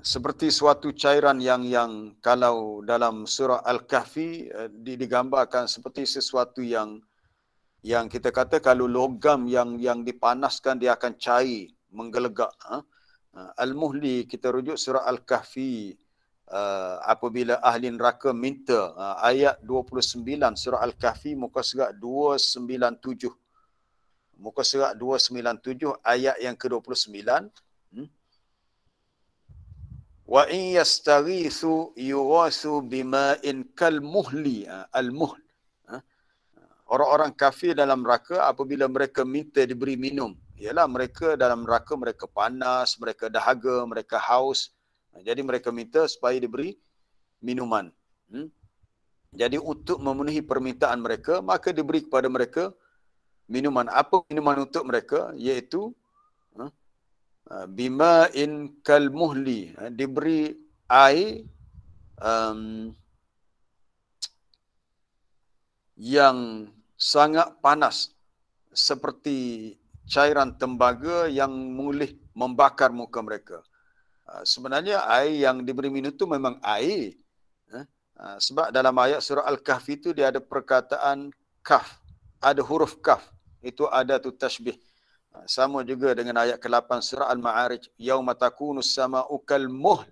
Seperti suatu cairan yang kalau dalam surah Al-Kahfi digambarkan seperti sesuatu yang kita kata kalau logam yang dipanaskan dia akan cair, menggelegak. Al-Muhli kita rujuk surah Al-Kahfi apabila ahli neraka minta, ayat 29 surah Al-Kahfi muka surat 297. Muka surat 297 ayat yang ke-29. Wa in yastaghithu yughathu bima'in kalmuhli. Al-muhl. Orang-orang kafir dalam neraka apabila mereka minta diberi minum, ialah mereka dalam neraka mereka panas, mereka dahaga, mereka haus. Jadi mereka minta supaya diberi minuman. Jadi untuk memenuhi permintaan mereka, maka diberi kepada mereka minuman. Apa minuman untuk mereka? Iaitu bima'in kalmuhli, diberi air yang sangat panas seperti cairan tembaga yang mulih membakar muka mereka. Sebenarnya air yang diberi minum itu memang air. Sebab dalam ayat surah Al-Kahfi itu dia ada perkataan kaf, ada huruf kaf. Itu ada tu tashbih. Sama juga dengan ayat ke-8 surah Al-Ma'arij, yauma takunus sama'u kalmuhl.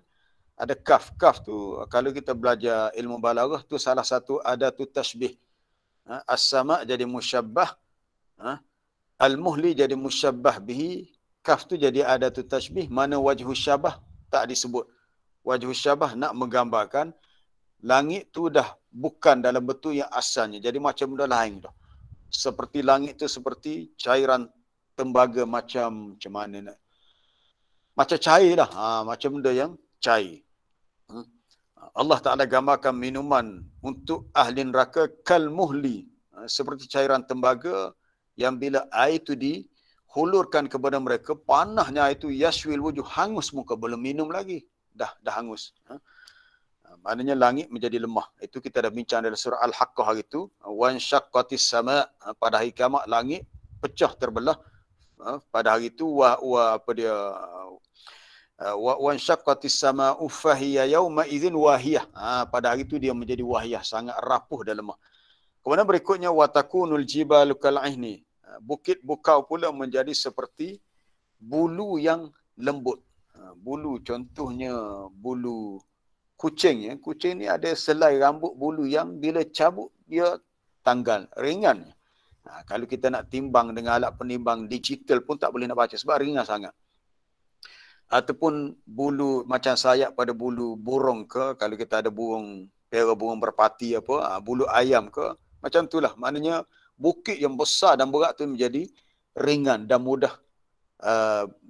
Ada kaf. Kaf tu kalau kita belajar ilmu balaghah tu salah satu ada tu tashbih. As-sama' jadi musyabbah, al-muhli jadi musyabbah bihi, kaf tu jadi ada tu tashbih. Mana wajhu syabah tak disebut. Wajhu syabah nak menggambarkan langit tu dah bukan dalam bentuk yang asalnya, jadi macam benda lain dah. Seperti langit tu seperti cairan tembaga, macam mana nak, macam cair lah, macam benda yang cair. Allah Ta'ala gambarkan minuman untuk ahli neraka kalmuhli, seperti cairan tembaga yang bila air itu dihulurkan kepada mereka, panahnya air itu yaswil wujuh, hangus muka, belum minum lagi, dah hangus. Maknanya langit menjadi lemah. Itu kita dah bincang dalam surah Al-Haqqah hari itu. Wan syaqqatis sama', pada hari kiamat langit pecah terbelah. Pada hari itu wan syaqqatis sama'u fahiya yauma idzin wahiyah. Pada hari itu dia menjadi wahiyah, sangat rapuh dan lemah. Kemudian berikutnya watakunul jibalu kal'ihni. Bukit bukau pula menjadi seperti bulu yang lembut. Bulu contohnya bulu kucing, ya. Kucing ni ada selai rambut bulu yang bila cabut dia tanggal, ringan. Kalau kita nak timbang dengan alat penimbang digital pun tak boleh nak baca sebab ringan sangat. Ataupun bulu macam sayap pada bulu burung ke, kalau kita ada burung pera, burung berpati apa, bulu ayam ke, macam itulah. Maknanya bukit yang besar dan berat tu menjadi ringan dan mudah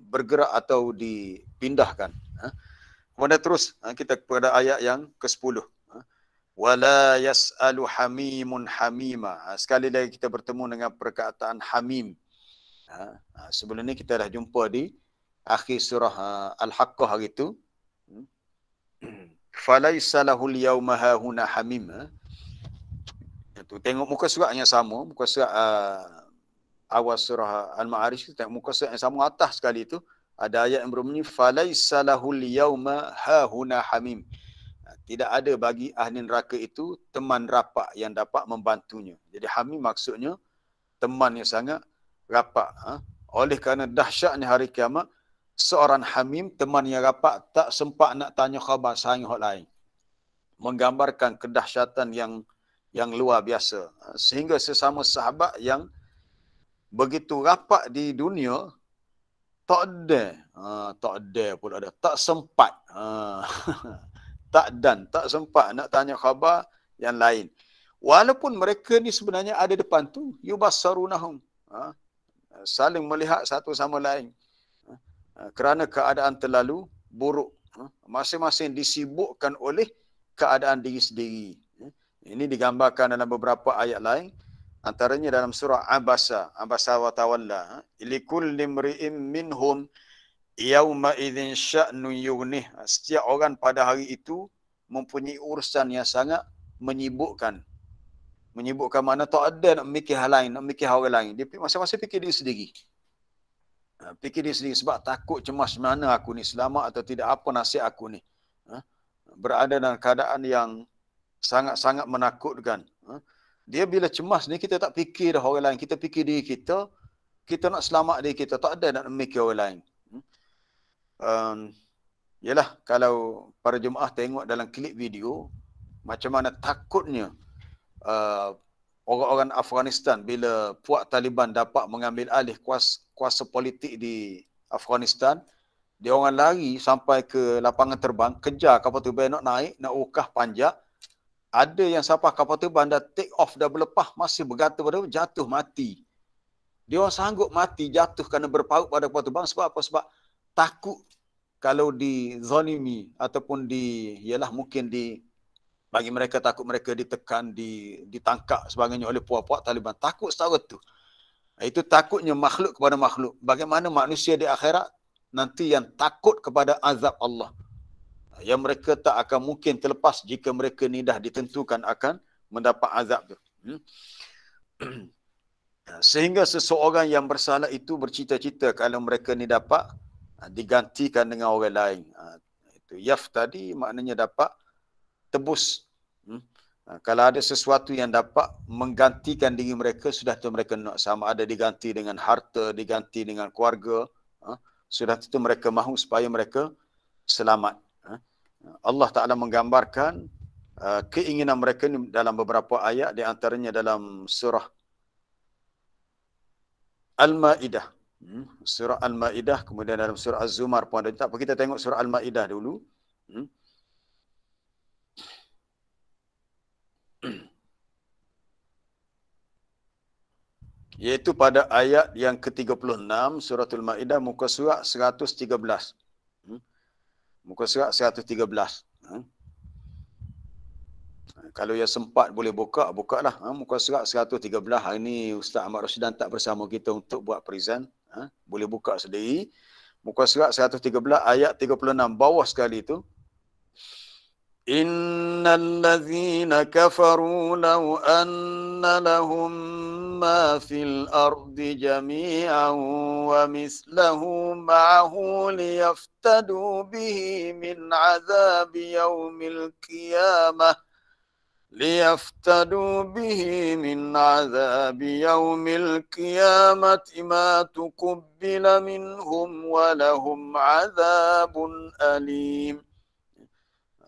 bergerak atau dipindahkan. Kemudian terus kita kepada ayat yang ke-10. Wala yas'alu hamimun hamima. Sekali lagi kita bertemu dengan perkataan hamim. Sebelum ni kita dah jumpa di akhir surah Al-Haqqah hari itu. Falaisa lahul yawma hahuna hamim. Itu tengok muka surat yang sama, muka surat awal surah Al-Ma'arij, tengok muka surat yang sama atas sekali itu. Ada ayat yang berbunyi falaisa lahul yawma hahuna hamim. Tidak ada bagi ahli neraka itu teman rapat yang dapat membantunya. Jadi hamim maksudnya teman yang sangat rapat. Oleh kerana dahsyatnya hari kiamat, seorang hamim, teman yang rapat, tak sempat nak tanya khabar sahaja orang lain. Menggambarkan kedahsyatan yang luar biasa. Sehingga sesama sahabat yang begitu rapat di dunia, tak ada pula dah, tak sempat. Tak sempat nak tanya khabar yang lain. Walaupun mereka ni sebenarnya ada depan tu, yubassarunahum, saling melihat satu sama lain. Kerana keadaan terlalu buruk. Masing-masing disibukkan oleh keadaan diri sendiri. Ini digambarkan dalam beberapa ayat lain, antaranya dalam surah Abasa wa tawalla. Likulli imri'in minhum yauma idzin sya'nun yughnih. Setiap orang pada hari itu mempunyai urusan yang sangat menyibukkan. Menyibukkan mana tak ada nak mikir hal lain, nak mikir orang lain. Dia masa-masa fikir diri sendiri. Fikir diri sendiri sebab takut cemas mana aku ni, selamat atau tidak, apa nasib aku ni. Berada dalam keadaan yang sangat-sangat menakutkan. Dia bila cemas ni kita tak fikir dah orang lain, kita fikir diri kita, kita nak selamat diri kita, tak ada nak mikir orang lain. Yalah, kalau para jemaah tengok dalam klip video macam mana takutnya orang-orang Afghanistan bila puak Taliban dapat mengambil alih kuasa politik di Afghanistan. Dia orang lari sampai ke lapangan terbang, kejar kapal terbang nak naik, nak ukah panjat. Ada yang sampai kapal terbang dah take off, dah berlepas, masih bergantung pada jatuh mati. Dia orang sanggup mati jatuh kerana berpaut pada kapal terbang sebab apa? Sebab takut kalau dizalimi ataupun mungkin bagi mereka takut mereka ditekan, ditangkap sebagainya oleh puak-puak Taliban. Takut setara tu. Itu takutnya makhluk kepada makhluk. Bagaimana manusia di akhirat nanti yang takut kepada azab Allah. Yang mereka tak akan mungkin terlepas jika mereka ni dah ditentukan akan mendapat azab tu. Sehingga seseorang yang bersalah itu bercita-cita kalau mereka ni dapat digantikan dengan orang lain. Itu yaftadi maknanya dapat tebus. Kalau ada sesuatu yang dapat menggantikan diri mereka, sudah tu mereka nak, sama ada diganti dengan harta, diganti dengan keluarga, sudah tu mereka mahu supaya mereka selamat. Allah Ta'ala menggambarkan keinginan mereka ni dalam beberapa ayat, di antaranya dalam surah Al-Ma'idah. Surah Al-Ma'idah, kemudian dalam surah Az-Zumar pun ada. Tak apa, kita tengok surah Al-Ma'idah dulu. Iaitu pada ayat yang ke-36 suratul Ma'idah, muka surat 113. Muka surat 113. Kalau yang sempat boleh buka lah. Muka surat 113. Hari ini Ustaz Ahmad Rashidan tak bersama kita untuk buat present. Boleh buka sendiri. Muka surat 113 ayat 36. Bawah sekali itu. Innal ladzina kafaru law anna lahum ma fil ardi jami'an wa mislahu ma'ahu liyaftadu bihi min 'adzabi yaumil qiyamah min 'adzabi yaumil qiyamati ma tuqbila minhum wa lahum 'adzabun alim.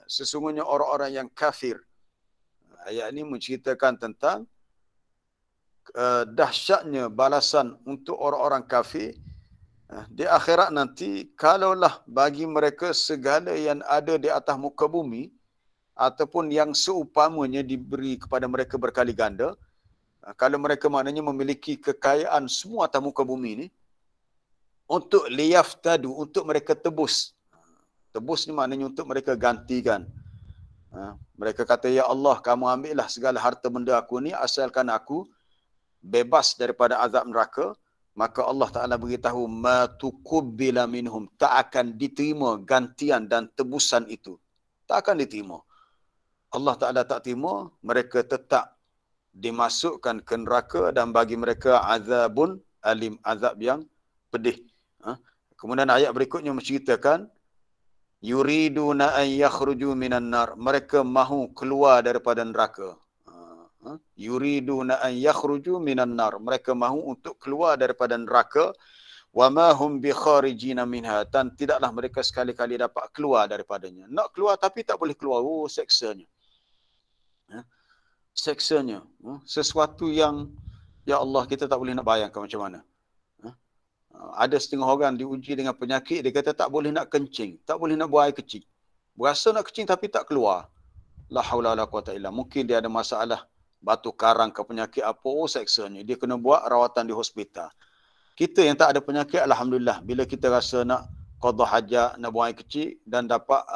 Sesungguhnya orang-orang yang kafir. Ayat ini menceritakan tentang dahsyatnya balasan untuk orang-orang kafir di akhirat nanti. Kalaulah bagi mereka segala yang ada di atas muka bumi ataupun yang seumpamanya diberi kepada mereka berkali ganda, kalau mereka maknanya memiliki kekayaan semua atas muka bumi ni, untuk liyaftadu, untuk mereka tebus. Tebus ni maknanya untuk mereka gantikan. Mereka kata, ya Allah, kamu ambillah segala harta benda aku ni asalkan aku bebas daripada azab neraka. Maka Allah Ta'ala beritahu, ma tuqbila minhum, tak akan diterima gantian dan tebusan itu. Tak akan diterima. Allah Ta'ala tak terima, mereka tetap dimasukkan ke neraka dan bagi mereka azabun alim, azab yang pedih. Kemudian ayat berikutnya menceritakan, yuriduna an yakhruju minan nar, mereka mahu keluar daripada neraka. Yuriduna an yakhruju minan nar, mereka mahu untuk keluar daripada neraka. Wa ma hum bi kharijina minha, dan tidaklah mereka sekali-kali dapat keluar daripadanya. Nak keluar tapi tak boleh keluar. Oh, seksanya. Seksanya. Sesuatu yang, ya Allah, kita tak boleh nak bayangkan macam mana. Ada setengah orang diuji dengan penyakit, dia kata tak boleh nak kencing, tak boleh nak buang air kecil. Berasa nak kencing tapi tak keluar. La haula wala quwata illa. Mungkin dia ada masalah batu karang ke penyakit apa, oh seksanya. Dia kena buat rawatan di hospital. Kita yang tak ada penyakit, alhamdulillah, bila kita rasa nak qada hajat, nak buang air kecil dan dapat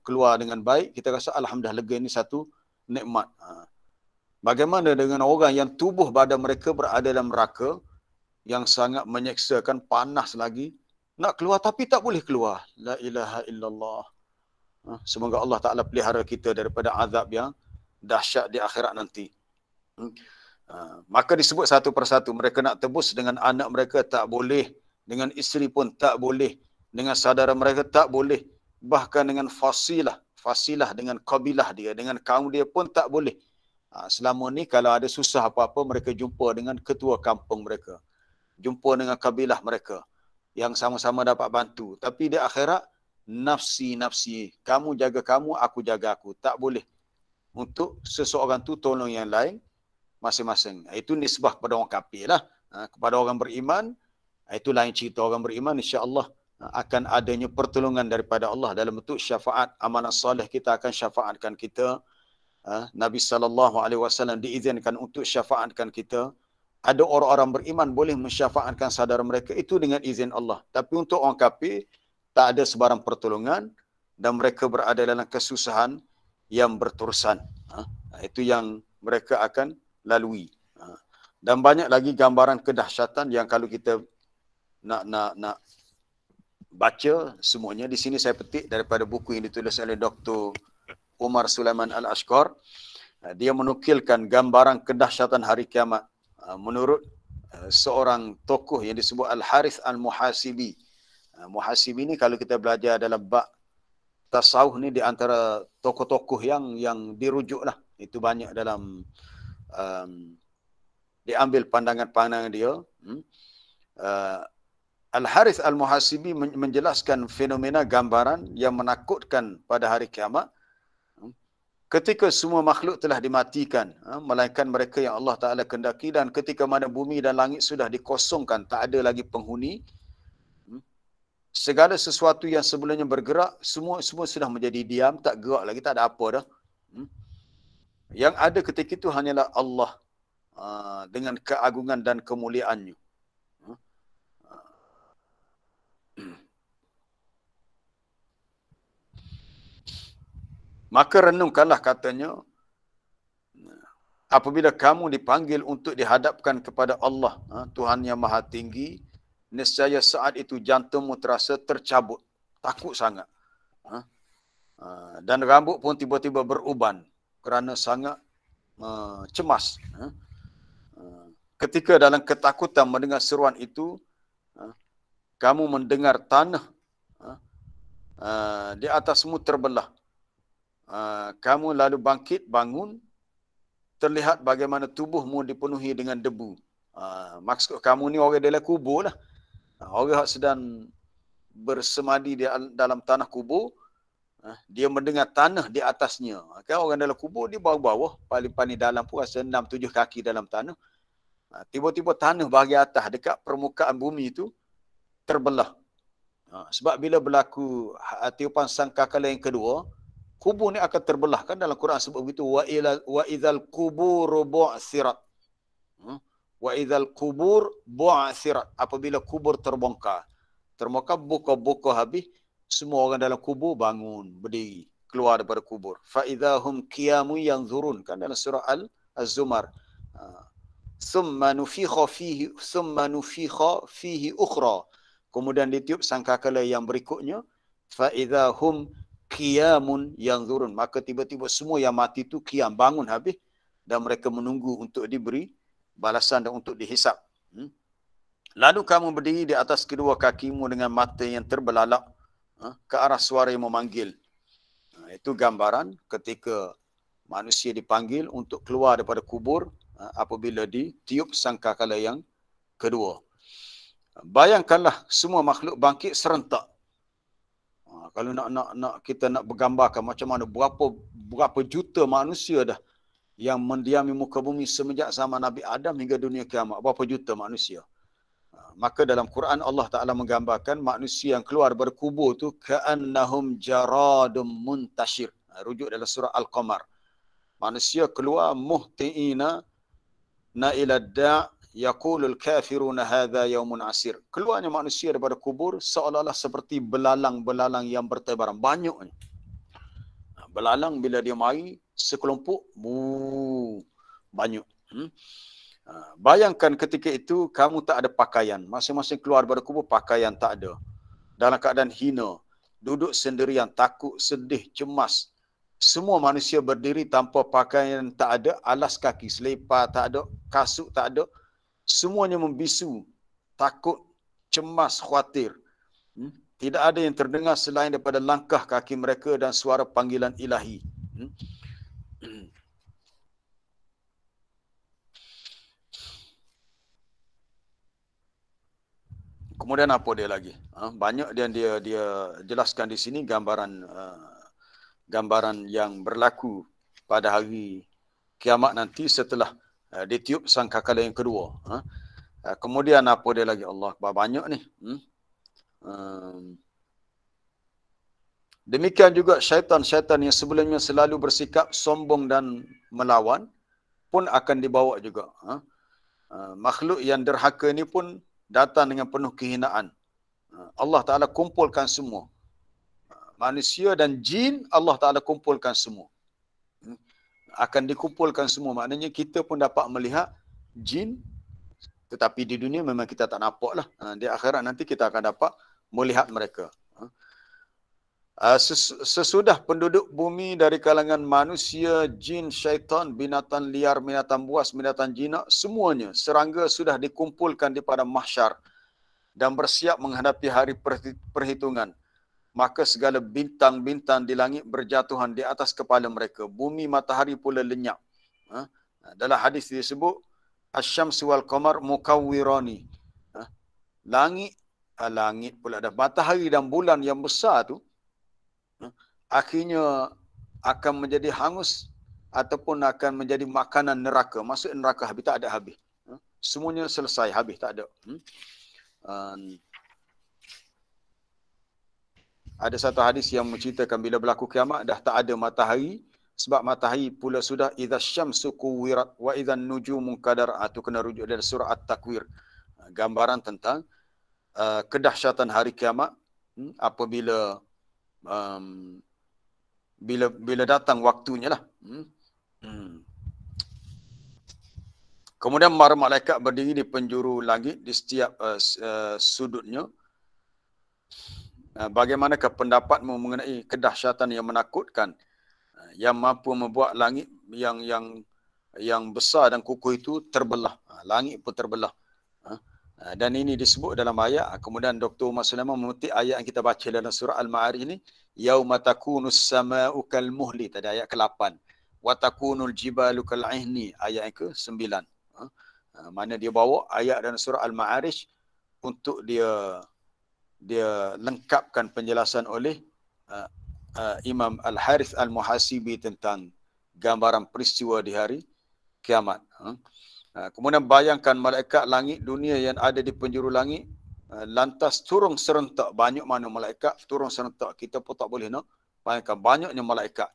keluar dengan baik, kita rasa alhamdulillah lega, ini satu nikmat. Bagaimana dengan orang yang tubuh badan mereka berada dalam neraka yang sangat menyeksakan, panas lagi, nak keluar tapi tak boleh keluar. La ilaha illallah. Semoga Allah Ta'ala pelihara kita daripada azab yang dahsyat di akhirat nanti. Maka disebut satu persatu, mereka nak tebus dengan anak mereka tak boleh, dengan isteri pun tak boleh, dengan saudara mereka tak boleh, bahkan dengan fasilah dengan kabilah dia, dengan kaum dia pun tak boleh. Selama ni kalau ada susah apa-apa, mereka jumpa dengan ketua kampung mereka, jumpa dengan kabilah mereka yang sama-sama dapat bantu. Tapi di akhirat, nafsi, kamu jaga kamu, aku jaga aku. Tak boleh untuk seseorang tu tolong yang lain masing-masing. Itu nisbah kepada orang kafir lah. Kepada orang beriman, itu lain cerita. Orang beriman insya-Allah akan adanya pertolongan daripada Allah dalam bentuk syafaat. Amalan soleh kita akan syafaatkan kita. Nabi SAW diizinkan untuk syafaatkan kita. Ada orang-orang beriman boleh mensyafaatkan saudara mereka, itu dengan izin Allah. Tapi untuk orang kafir, tak ada sebarang pertolongan dan mereka berada dalam kesusahan yang berterusan. Itu yang mereka akan lalui. Dan banyak lagi gambaran kedahsyatan yang kalau kita nak baca semuanya. Di sini saya petik daripada buku yang ditulis oleh Dr. Umar Sulaiman Al-Ashqar. Dia menukilkan gambaran kedahsyatan hari kiamat menurut seorang tokoh yang disebut Al-Harith Al-Muhasibi. Muhasibi ni kalau kita belajar dalam bab tasawuf ni, di antara tokoh-tokoh yang dirujuk lah. Itu banyak dalam diambil pandangan-pandangan dia. Al-Harith Al-Muhasibi menjelaskan fenomena gambaran yang menakutkan pada hari kiamat. Ketika semua makhluk telah dimatikan, melainkan mereka yang Allah Ta'ala kendaki, dan ketika mana bumi dan langit sudah dikosongkan, tak ada lagi penghuni, segala sesuatu yang sebelumnya bergerak, semua sudah menjadi diam, tak gerak lagi, tak ada apa dah. Yang ada ketika itu hanyalah Allah dengan keagungan dan kemuliaannya. Maka renungkanlah, katanya, apabila kamu dipanggil untuk dihadapkan kepada Allah, Tuhan yang Maha Tinggi, nescaya saat itu jantungmu terasa tercabut, takut sangat. Dan rambut pun tiba-tiba beruban kerana sangat cemas. Ketika dalam ketakutan mendengar seruan itu, kamu mendengar tanah di atasmu terbelah. Kamu lalu bangkit, bangun, terlihat bagaimana tubuhmu dipenuhi dengan debu. Maksud kamu ni orang dalam kubur lah. Orang yang sedang bersemadi di dalam tanah kubur, dia mendengar tanah di atasnya. Kan orang dalam kubur di bawah-bawah, paling-paling dalam pun rasa 6-7 kaki dalam tanah. Tiba-tiba tanah bahagian atas dekat permukaan bumi itu terbelah. Sebab bila berlaku tiupan sangkakala yang kedua, kubur ni akan terbelah. Kan dalam Quran sebut begitu, wa idzal qubur bu'sirat. Wa idzal qubur bu'sirat. Apabila kubur terbongkar. Buka habis, semua orang dalam kubur bangun, berdiri, keluar daripada kubur. Fa idzahum qiyamun yanzurun. Kan dalam surah Az-Zumar. Thumma nufikha fihi ukhra. Kemudian ditiup sangkakala yang berikutnya. Fa idzahum qiyamun yanzurun. Maka tiba-tiba semua yang mati itu qiyam, bangun habis, dan mereka menunggu untuk diberi balasan dan untuk dihisap. Lalu kamu berdiri di atas kedua kakimu dengan mata yang terbelalak ke arah suara yang memanggil. Itu gambaran ketika manusia dipanggil untuk keluar daripada kubur apabila ditiup sangkakala yang kedua. Bayangkanlah semua makhluk bangkit serentak. Kalau kita nak bergambarkan macam mana berapa juta manusia dah yang mendiami muka bumi semenjak zaman Nabi Adam hingga dunia kiamat, berapa juta manusia. Maka dalam Quran Allah Ta'ala menggambarkan manusia yang keluar daripada kubur tu ka'annahum jaradum muntashir. Rujuk dalam surah Al-Qamar. Manusia keluar muhti'ina na ila da' yaqulul kafiruna hadza yaumun asir. Keluarnya manusia daripada kubur seolah-olah seperti belalang-belalang yang bertebaran banyaknya. Belalang bila dia mari sekelompok banyak. Bayangkan ketika itu kamu tak ada pakaian. Masing-masing keluar daripada kubur pakaian tak ada. Dalam keadaan hina. Duduk sendirian, takut, sedih, cemas. Semua manusia berdiri tanpa pakaian tak ada, alas kaki, selipar tak ada, kasut tak ada. Semuanya membisu, takut, cemas, khawatir. Tidak ada yang terdengar selain daripada langkah kaki mereka dan suara panggilan ilahi. Kemudian apa dia lagi? Banyak dia jelaskan di sini gambaran yang berlaku pada hari kiamat nanti setelah ditiup sangkakala yang kedua. Kemudian apa dia lagi? Allah Akbar, banyak ni. Demikian juga syaitan-syaitan yang sebelumnya selalu bersikap sombong dan melawan pun akan dibawa juga. Makhluk yang derhaka ini pun datang dengan penuh kehinaan. Allah Ta'ala kumpulkan semua. Manusia dan jin Allah Ta'ala kumpulkan semua. Akan dikumpulkan semua. Maknanya kita pun dapat melihat jin, tetapi di dunia memang kita tak nampak lah. Di akhirat nanti kita akan dapat melihat mereka. Sesudah penduduk bumi dari kalangan manusia, jin, syaitan, binatang liar, binatang buas, binatang jinak, semuanya serangga sudah dikumpulkan di padang mahsyar dan bersiap menghadapi hari perhitungan. Maka segala bintang-bintang di langit berjatuhan di atas kepala mereka. Bumi, matahari pula lenyap. Dalam hadis disebut, Asy-syamsu wal qamar mukawwirani. Langit pula dah. Matahari dan bulan yang besar tu, akhirnya akan menjadi hangus ataupun akan menjadi makanan neraka. Masuk neraka habis, tak ada habis. Semuanya selesai, habis, tak ada. Ada satu hadis yang menceritakan bila berlaku kiamat dah tak ada matahari, sebab matahari pula sudah idza syamsu kuwirat wa idzan nujumu qadarat. Itu kena rujuk dari surah At-Takwir. Gambaran tentang kedahsyatan hari kiamat apabila bila datang waktunya lah. Kemudian para malaikat berdiri di penjuru langit di setiap sudutnya. Bagaimanakah pendapatmu mengenai kedahsyatan yang menakutkan yang mampu membuat langit yang besar dan kukuh itu terbelah. Langit pun terbelah. Dan ini disebut dalam ayat. Kemudian Dr. Umar Sulaiman memetik ayat yang kita baca dalam surah Al-Ma'arij ini. Yauma takunus sama'u kal muhli. Tadi ayat ke-8. Wa takunul jibalu kal ihni. Ayat yang ke-9. Mana dia bawa ayat dalam surah Al-Ma'arij untuk dia lengkapkan penjelasan oleh Imam Al-Harith Al-Muhasibi tentang gambaran peristiwa di hari kiamat. Kemudian bayangkan malaikat langit dunia yang ada di penjuru langit lantas turun serentak. Banyak mana malaikat turun serentak. Kita pun tak boleh nak bayangkan banyaknya malaikat.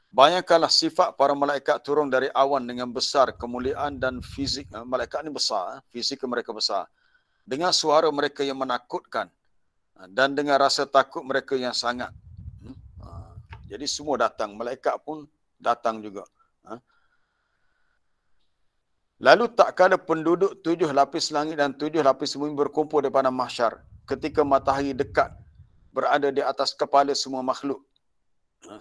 Bayangkanlah sifat para malaikat turun dari awan dengan besar kemuliaan dan fizik. Malaikat ni besar, fizik mereka besar. Dengan suara mereka yang menakutkan dan dengan rasa takut mereka yang sangat. Jadi semua datang. Malaikat pun datang juga. Lalu tak kala penduduk 7 lapis langit dan 7 lapis bumi berkumpul di padang mahsyar. Ketika matahari dekat berada di atas kepala semua makhluk.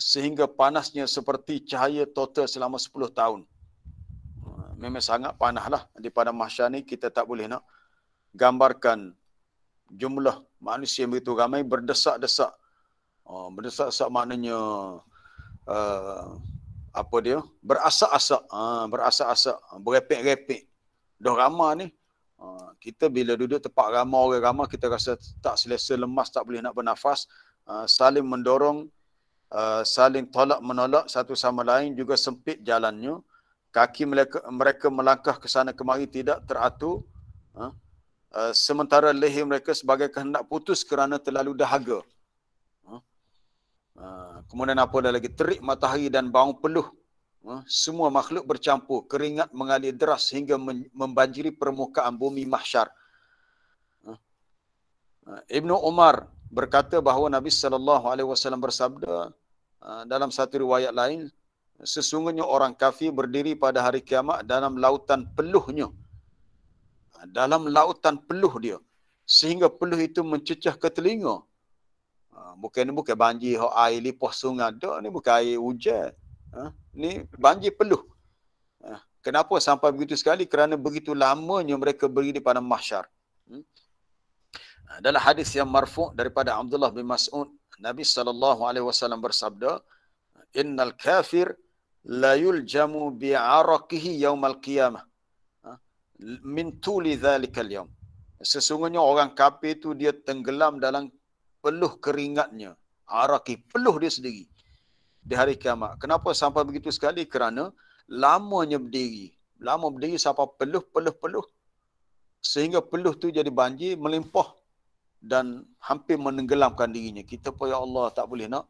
Sehingga panasnya seperti cahaya total selama 10 tahun. Memang sangat panaslah di padang mahsyar ni. Kita tak boleh nak gambarkan jumlah manusia yang begitu ramai berdesak-desak. Berdesak-desak maknanya apa dia? Berasak-asak. Berasak-asak. Berepek-repek. Dah ramai ni. Kita bila duduk tempat ramai, orang ramai, kita rasa tak selesa, lemas, tak boleh nak bernafas. Saling mendorong, saling tolak menolak satu sama lain, juga sempit jalannya. Kaki mereka melangkah ke sana kemari tidak teratur. Sementara leher mereka sebagai hendak putus kerana terlalu dahaga. Kemudian apa lagi? Terik matahari dan bau peluh. Semua makhluk bercampur. Keringat mengalir deras hingga membanjiri permukaan bumi mahsyar. Ibnu Umar berkata bahawa Nabi SAW bersabda, dalam satu riwayat lain, sesungguhnya orang kafir berdiri pada hari kiamat dalam lautan peluhnya. Dalam lautan peluh dia. Sehingga peluh itu mencecah ke telinga. Bukan banjir, air lipas sungai. Ni bukan air hujan. Ni banjir peluh. Kenapa sampai begitu sekali? Kerana begitu lamanya mereka berdiri pada mahsyar. Dalam hadis yang marfu' daripada Abdullah bin Mas'ud, Nabi SAW bersabda, Innal kafir la yuljamu bi'arakihi yawmal qiyamah min tuli dhalikal yawm. Sesungguhnya orang kafir itu dia tenggelam dalam peluh keringatnya. Araki, peluh dia sendiri di hari kiamat. Kenapa sampai begitu sekali? Kerana lamanya berdiri. Lama berdiri sampai peluh. Sehingga peluh tu jadi banjir, melimpah dan hampir menenggelamkan dirinya. Kita pun ya Allah tak boleh nak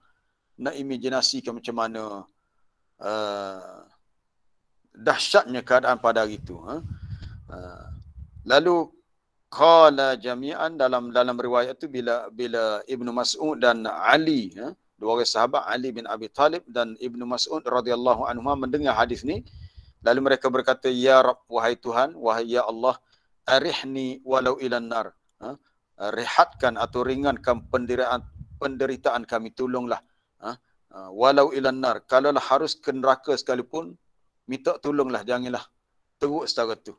imajinasikan macam mana dahsyatnya keadaan pada hari itu. Lalu qala jami'an, dalam riwayat itu bila Ibnu Mas'ud dan Ali, dua orang sahabat, Ali bin Abi Talib dan Ibnu Mas'ud radhiyallahu anhuma mendengar hadis ni, lalu mereka berkata, ya Rabb, wahai Tuhan, wahai ya Allah, arihni walau ilan nar. Rehatkan atau ringankan penderitaan kami, tolonglah. Walau ilan nar, kalaulah harus ke neraka sekalipun, minta tolonglah, janganlah teruk setara tu.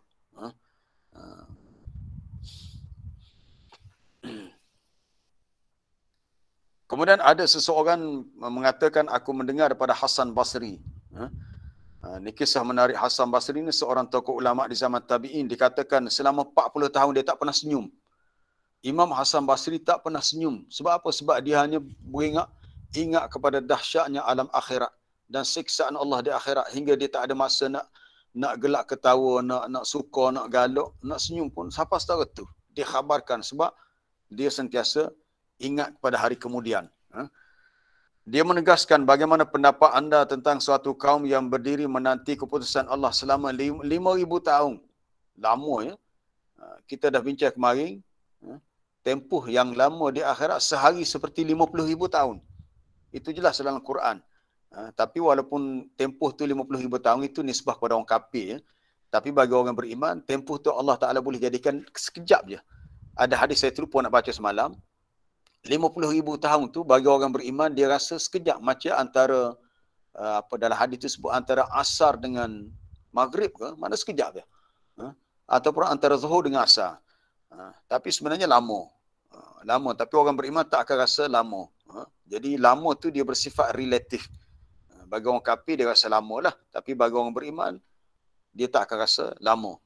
Kemudian ada seseorang mengatakan, aku mendengar daripada Hasan Basri. Ini kisah menarik. Hasan Basri ini seorang tokoh ulama di zaman tabi'in. Dikatakan selama 40 tahun dia tak pernah senyum. Imam Hasan Basri tak pernah senyum. Sebab apa? Sebab dia hanya ingat kepada dahsyatnya alam akhirat dan siksaan Allah di akhirat, hingga dia tak ada masa nak gelak ketawa, nak suka, nak galak, nak senyum pun siapa setara tu. Dia khabarkan sebab dia sentiasa ingat pada hari kemudian. Dia menegaskan, bagaimana pendapat anda tentang suatu kaum yang berdiri menanti keputusan Allah selama 5,000 tahun. Lama ya. Kita dah bincang kemarin, tempoh yang lama di akhirat sehari seperti 50,000 tahun. Itu jelas dalam Quran. Tapi walaupun tempoh tu 50,000 tahun itu nisbah kepada orang kafir, ya. Tapi bagi orang beriman, tempoh tu Allah Ta'ala boleh jadikan sekejap je. Ada hadis saya terlupa nak baca semalam. 50,000 tahun tu bagi orang beriman dia rasa sekejap, macam antara dalam hadis tu sebut antara asar dengan maghrib ke, mana sekejap je. Ataupun antara zuhur dengan asar. Tapi sebenarnya lama. Tapi orang beriman tak akan rasa lama. Jadi lama tu dia bersifat relatif. Bagi orang kafir dia rasa lama lah. Tapi bagi orang beriman dia tak akan rasa lama.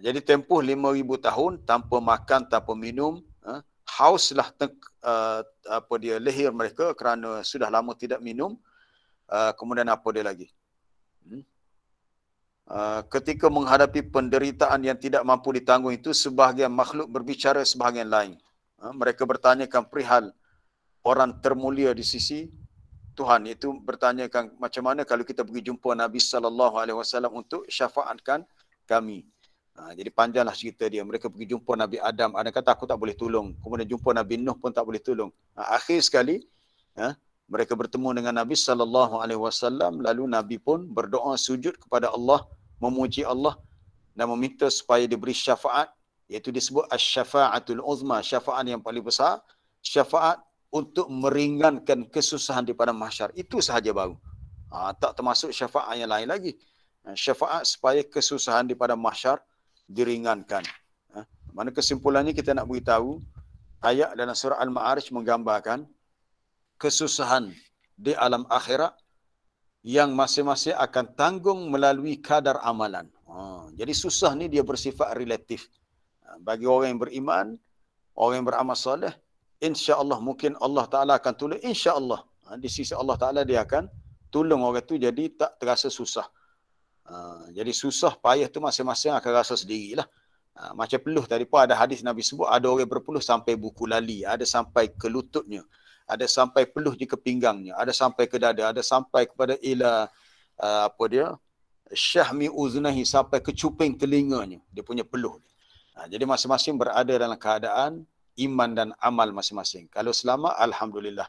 Jadi tempoh 5,000 tahun tanpa makan, tanpa minum, hauslah leher mereka kerana sudah lama tidak minum. Kemudian apa dia lagi? Ketika menghadapi penderitaan yang tidak mampu ditanggung itu, sebahagian makhluk berbicara sebahagian lain. Mereka bertanyakan perihal orang termulia di sisi Tuhan, itu bertanyakan macam mana kalau kita pergi jumpa Nabi SAW untuk syafaatkan kami. Jadi panjanglah cerita dia. Mereka pergi jumpa Nabi Adam. Adam kata aku tak boleh tolong. Kemudian jumpa Nabi Nuh pun tak boleh tolong. Akhir sekali mereka bertemu dengan Nabi SAW. Lalu Nabi pun berdoa sujud kepada Allah, memuji Allah dan meminta supaya diberi syafaat, iaitu disebut asy-syafa'atul uzma, syafaat yang paling besar, syafaat untuk meringankan kesusahan di padang mahsyar. Itu sahaja baru. Tak termasuk syafaat yang lain lagi. Syafaat supaya kesusahan di padang mahsyar diringankan. Mana kesimpulannya kita nak beritahu, ayat dalam surah Al-Ma'arij menggambarkan kesusahan di alam akhirat yang masing-masing akan tanggung melalui kadar amalan. Jadi susah ni dia bersifat relatif. Bagi orang yang beriman, orang yang beramal soleh, insya-Allah mungkin Allah Ta'ala akan tolong. Insya-Allah. Di sisi Allah Ta'ala dia akan tolong orang tu, jadi tak terasa susah. Jadi susah, payah tu masing-masing akan rasa sendirilah. Macam peluh tadi pun ada hadis Nabi sebut, ada orang berpeluh sampai buku lali, ada sampai ke lututnya, ada sampai peluh di ke pinggangnya, ada sampai ke dada, ada sampai kepada ila syahmi uznahi, sampai ke cuping telinganya, dia punya peluh. Jadi masing-masing berada dalam keadaan iman dan amal masing-masing. Kalau selamat, alhamdulillah.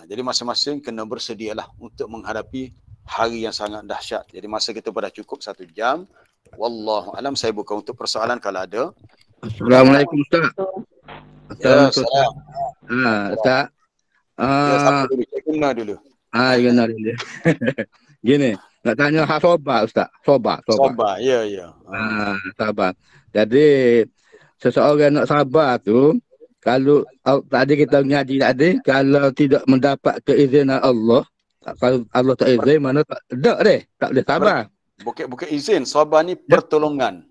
Jadi masing-masing kena bersedialah untuk menghadapi hari yang sangat dahsyat. Jadi masa kita dah cukup 1 jam. Wallahu alam, saya buka untuk persoalan kalau ada. Assalamualaikum Ustaz. Ya, Assalamualaikum Ustaz. salam. Ustaz. Ya, siapa dulu? Saya kenal dulu. Kenal dia. Gini, nak tanya hak sobat Ustaz. Sobat. Sabar, ya. Sabar. Jadi seseorang nak sabar tu, kalau tadi kita ngaji tadi, kalau tidak mendapat keizinan Allah, kalau Allah tak izin, mana tak deh, tak boleh sabar. Bukan izin, sabar ni pertolongan.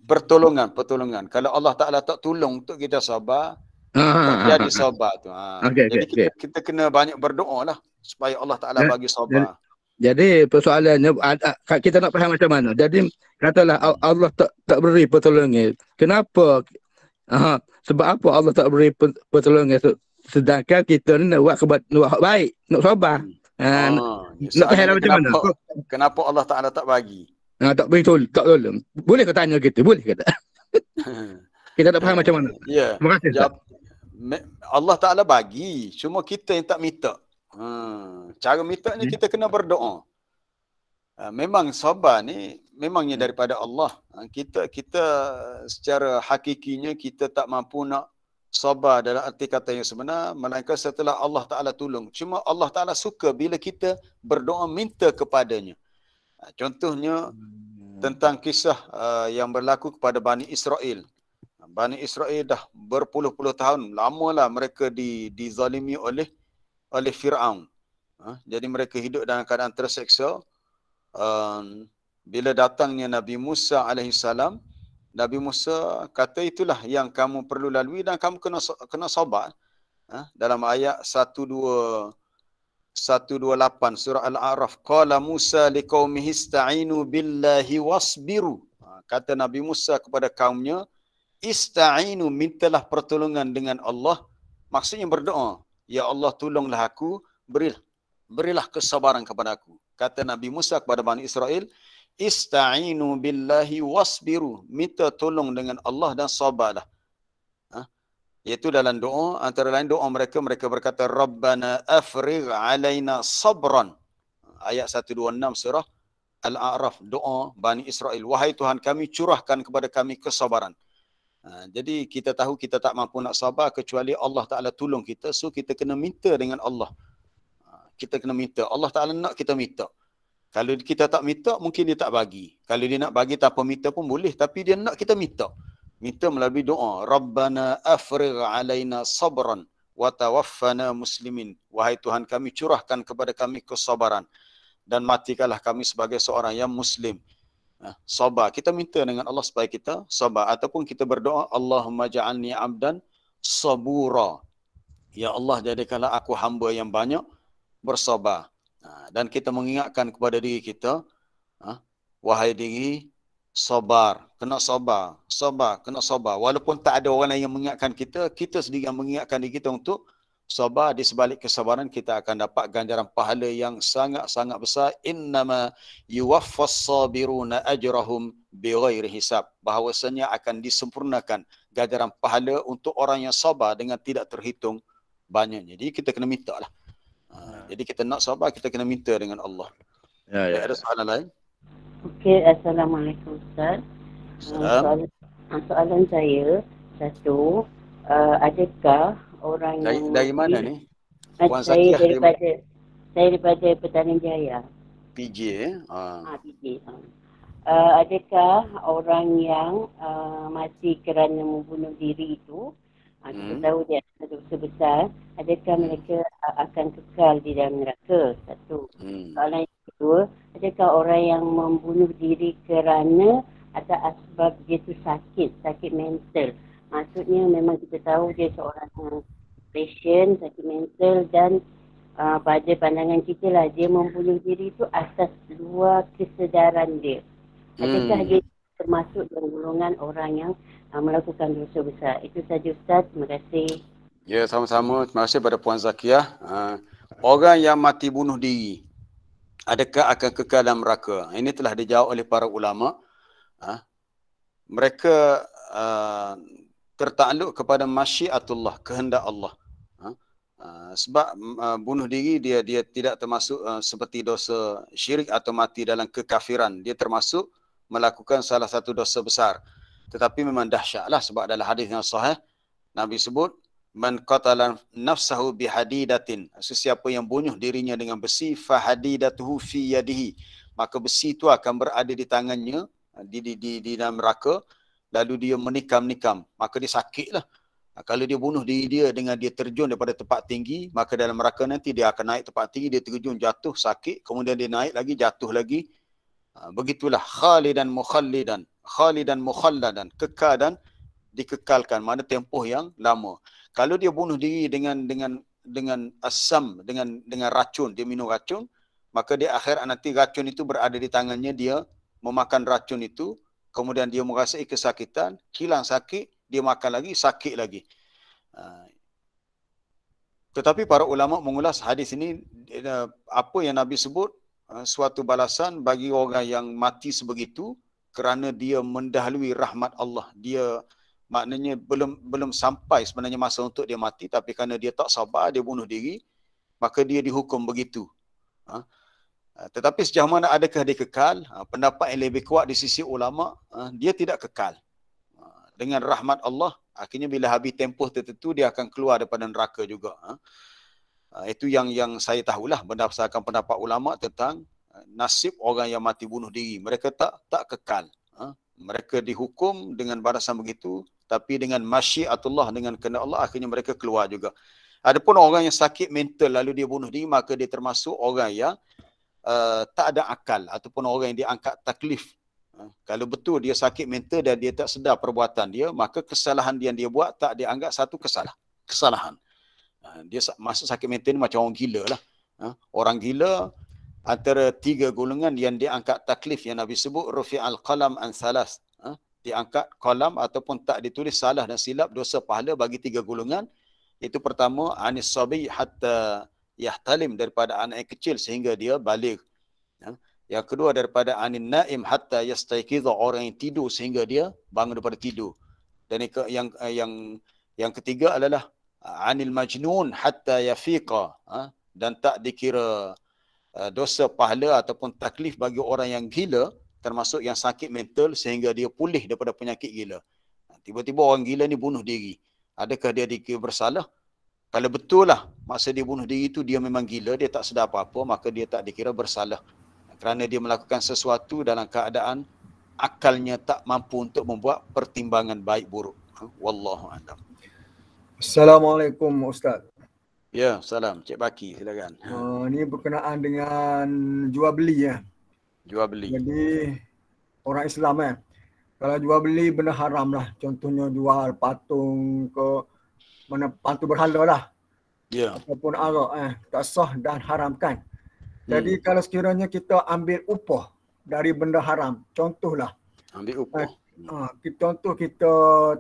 Pertolongan. Kalau Allah Ta'ala tak tolong untuk kita sabar, tak jadi sabar tu. Jadi kita kena banyak berdoa lah supaya Allah Ta'ala bagi sabar. Jadi persoalannya kita nak faham macam mana. Jadi katalah Allah tak beri pertolongan. Kenapa? Sebab apa Allah tak beri pertolongan, sedangkan kita ni nak buat baik, nak sabar. Nak faham macam mana? Kenapa Allah Ta'ala tak bagi? Tak beri tak tolong. Boleh kau tanya kita? Boleh ke tak? Kita tak faham macam mana? Ya. Terima kasih. Allah Ta'ala bagi, cuma kita yang tak minta. Cara minta ni kita kena berdoa. Memang sabar ni memangnya daripada Allah. Kita secara hakikinya kita tak mampu nak sabar dalam arti kata yang sebenar, melainkan setelah Allah Ta'ala tolong. Cuma Allah Ta'ala suka bila kita berdoa minta kepadanya. Contohnya tentang kisah yang berlaku kepada Bani Israel. Bani Israel dah berpuluh-puluh tahun, lamalah mereka dizalimi oleh Fir'aun. Jadi mereka hidup dalam keadaan terseksa. Bila datangnya Nabi Musa alaihissalam, Nabi Musa kata itulah yang kamu perlu lalui dan kamu kena sabar. Dalam ayat 128 surah Al-A'raf, qala Musa liqaumihi ista'inu billahi wasbiru. Kata Nabi Musa kepada kaumnya, ista'inu, mintalah pertolongan dengan Allah. Maksudnya berdoa, ya Allah tolonglah aku, berilah kesabaran kepada aku. Kata Nabi Musa kepada Bani Israel, ista'inu billahi wasbiru, minta tolong dengan Allah dan sabarlah. Iaitu dalam doa, antara lain doa mereka berkata, Rabbana afrigh alaina sabran. Ayat 126 surah Al-A'raf, doa Bani Israel. Wahai Tuhan kami, curahkan kepada kami kesabaran. Jadi kita tahu kita tak mampu nak sabar kecuali Allah Ta'ala tolong kita. So kita kena minta dengan Allah. Kita kena minta. Allah Ta'ala nak kita minta. Kalau kita tak minta, mungkin dia tak bagi. Kalau dia nak bagi tanpa minta pun boleh. Tapi dia nak kita minta. Minta melalui doa. Rabbana afrigh alaina sabran wa tawaffana muslimin. Wahai Tuhan kami, curahkan kepada kami kesabaran. Dan matikanlah kami sebagai seorang yang muslim. Sabar. Kita minta dengan Allah supaya kita sabar. Ataupun kita berdoa, Allahumma ja'alni abdan sabura. Ya Allah, jadikanlah aku hamba yang banyak bersabar. Dan kita mengingatkan kepada diri kita, wahai diri, sabar, kena sabar, kena sabar. Walaupun tak ada orang lain yang mengingatkan kita, kita sendiri yang mengingatkan diri kita untuk sabar. Di sebalik kesabaran kita akan dapat ganjaran pahala yang sangat-sangat besar. Innama yuwaffas sabiruna ajrahum bighairi hisab. Bahawasanya akan disempurnakan ganjaran pahala untuk orang yang sabar dengan tidak terhitung banyaknya. Jadi kita kena minta lah. Jadi kita nak sabar, kita kena minta dengan Allah. Ya. Ada soalan lain? Okey, Assalamualaikum Ustaz. Soalan saya satu, adakah orang dari mana ni? Puan saya daripada Petaling Jaya. PJ PJ. Adakah orang yang mati kerana membunuh diri itu, kita tahu dia ada dosa besar, adakah mereka akan kekal di dalam neraka? Satu. Soalan yang kedua, adakah orang yang membunuh diri kerana ada asbab dia tu sakit mental? Maksudnya memang kita tahu dia seorang yang patient, sakit mental, dan pada pandangan kita lah, dia membunuh diri itu atas luar kesedaran dia. Adakah dia termasuk dalam golongan orang yang melakukan dosa besar? Itu saja Ustaz, terima kasih. Ya, sama-sama. Terima kasih pada Puan Zakiyah. Orang yang mati bunuh diri, adakah akan kekal dalam neraka? Ini telah dijawab oleh para ulama. Mereka tertakluk kepada masyiatullah, kehendak Allah. Sebab bunuh diri dia tidak termasuk seperti dosa syirik atau mati dalam kekafiran. Dia termasuk melakukan salah satu dosa besar. Tetapi memang dahsyatlah sebab dalam hadis yang sahih Nabi sebut man qatala nafsahu bihadidatin, sesiapa yang bunuh dirinya dengan besi fahadidatuhu fi yadihi, maka besi itu akan berada di tangannya di dalam neraka, lalu dia menikam-nikam, maka dia sakitlah. Kalau dia bunuh diri dia dengan dia terjun daripada tempat tinggi, maka dalam neraka nanti dia akan naik tempat tinggi, dia terjun jatuh sakit, kemudian dia naik lagi jatuh lagi. Begitulah khalidan mukhalladan, kekal dan dikekalkan, mana tempoh yang lama. Kalau dia bunuh diri dengan asam, dengan racun, dia minum racun, maka di akhirat nanti racun itu berada di tangannya, dia memakan racun itu, kemudian dia merasai kesakitan, hilang sakit, dia makan lagi, sakit lagi. Tetapi para ulama mengulas hadis ini, apa yang Nabi sebut, suatu balasan bagi orang yang mati sebegitu kerana dia mendahului rahmat Allah. Dia maknanya belum sampai sebenarnya masa untuk dia mati, tapi kerana dia tak sabar, dia bunuh diri, maka dia dihukum begitu. Tetapi sejauh mana adakah dia kekal? Pendapat yang lebih kuat di sisi ulama, dia tidak kekal. Dengan rahmat Allah, akhirnya bila habis tempoh tertentu, dia akan keluar daripada neraka juga. Itu yang saya tahulah berdasarkan pendapat ulama tentang nasib orang yang mati bunuh diri. Mereka tak kekal. Mereka dihukum dengan balasan begitu, tapi dengan masyiatullah, dengan kehendak Allah, akhirnya mereka keluar juga. Adapun orang yang sakit mental lalu dia bunuh diri, maka dia termasuk orang yang tak ada akal, ataupun orang yang diangkat taklif. Kalau betul dia sakit mental dan dia tak sedar perbuatan dia, maka kesalahan yang dia buat tak dianggap satu kesalahan. Dia masuk sakit mental ni macam orang gila lah. Orang gila antara 3 golongan yang diangkat taklif yang Nabi sebut, rufi'al qalam an salas. Diangkat qalam ataupun tak ditulis salah dan silap dosa pahala bagi 3 golongan. Itu pertama, anis sabi hatta yahtalim, daripada anak yang kecil sehingga dia baligh. Yang kedua, daripada anin naim hatta yastayqidha, orang yang tidur sehingga dia bangun daripada tidur. Dan yang ketiga adalah anil majnun hatta yafiqa, dan tak dikira dosa pahala ataupun taklif bagi orang yang gila, termasuk yang sakit mental sehingga dia pulih daripada penyakit gila. Tiba-tiba orang gila ni bunuh diri. Adakah dia dikira bersalah? Kalau betul lah masa dia bunuh diri itu dia memang gila, dia tak sedar apa-apa, maka dia tak dikira bersalah. Kerana dia melakukan sesuatu dalam keadaan akalnya tak mampu untuk membuat pertimbangan baik buruk. Wallahu a'lam. Assalamualaikum Ustaz. Ya, salam. Cik Baki, silakan. Ini berkenaan dengan jual beli ya. Jual beli. Jadi orang Islam kalau jual beli benda haram lah. Contohnya jual patung ke mana, patung berhala lah. Ya. Ataupun arak tak sah dan haramkan. Jadi kalau sekiranya kita ambil upah dari benda haram, contohlah. Ambil upah. Contoh kita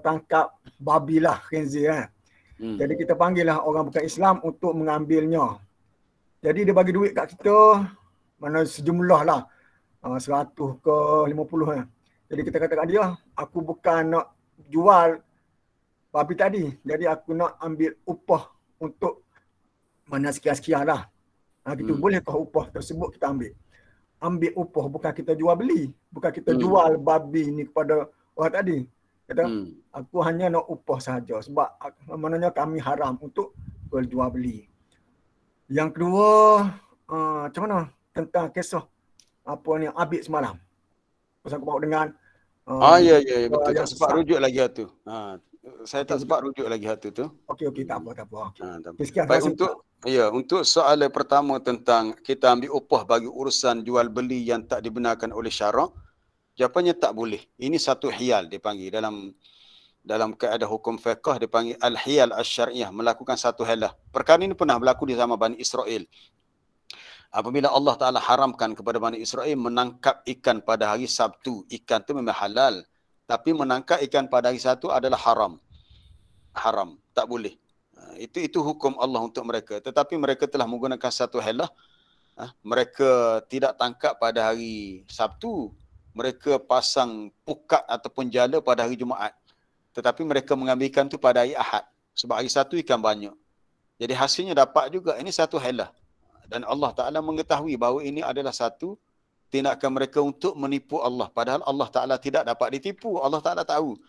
tangkap babi lah, khinzir. Jadi kita panggil lah orang bukan Islam untuk mengambilnya. Jadi dia bagi duit kat kita, mana sejumlah lah. 100 ke 50. Jadi kita kata kat dia, aku bukan nak jual babi tadi. Jadi aku nak ambil upah untuk mana sekian-sekian lah. Gitu, bolehkah upah tersebut kita ambil? Ambil upah, bukan kita jual beli. Bukan kita jual babi ni kepada orang tadi. Kata, aku hanya nak upah sahaja. Sebab maknanya kami haram untuk jual beli. Yang kedua, macam mana tentang kisah apa ni Abid semalam? Bersangkut dengan ya betul, tak sempat rujuk lagi tu. Saya tak sempat rujuk lagi tu. Okey, tak apa. Sekian. Baik, untuk soalan pertama tentang kita ambil upah bagi urusan jual beli yang tak dibenarkan oleh syarak, jawapannya tak boleh. Ini satu hiyal dipanggil dalam kaedah hukum fiqh, dipanggil al-hiyal asy-syar'iyyah, melakukan satu halah. Perkara ini pernah berlaku di zaman Bani Israel. Apabila Allah Ta'ala haramkan kepada Bani Israel menangkap ikan pada hari Sabtu, ikan itu memang halal. Tapi menangkap ikan pada hari Sabtu adalah haram. Haram, tak boleh. Itu hukum Allah untuk mereka. Tetapi mereka telah menggunakan satu halah. Mereka tidak tangkap pada hari Sabtu. Mereka pasang pukat ataupun jala pada hari Jumaat. Tetapi mereka mengambil ikan tu pada hari Ahad. Sebab hari Sabtu ikan banyak. Jadi hasilnya dapat juga. Ini satu helah. Dan Allah Ta'ala mengetahui bahawa ini adalah satu tindakan mereka untuk menipu Allah. Padahal Allah Ta'ala tidak dapat ditipu. Allah Ta'ala tahu.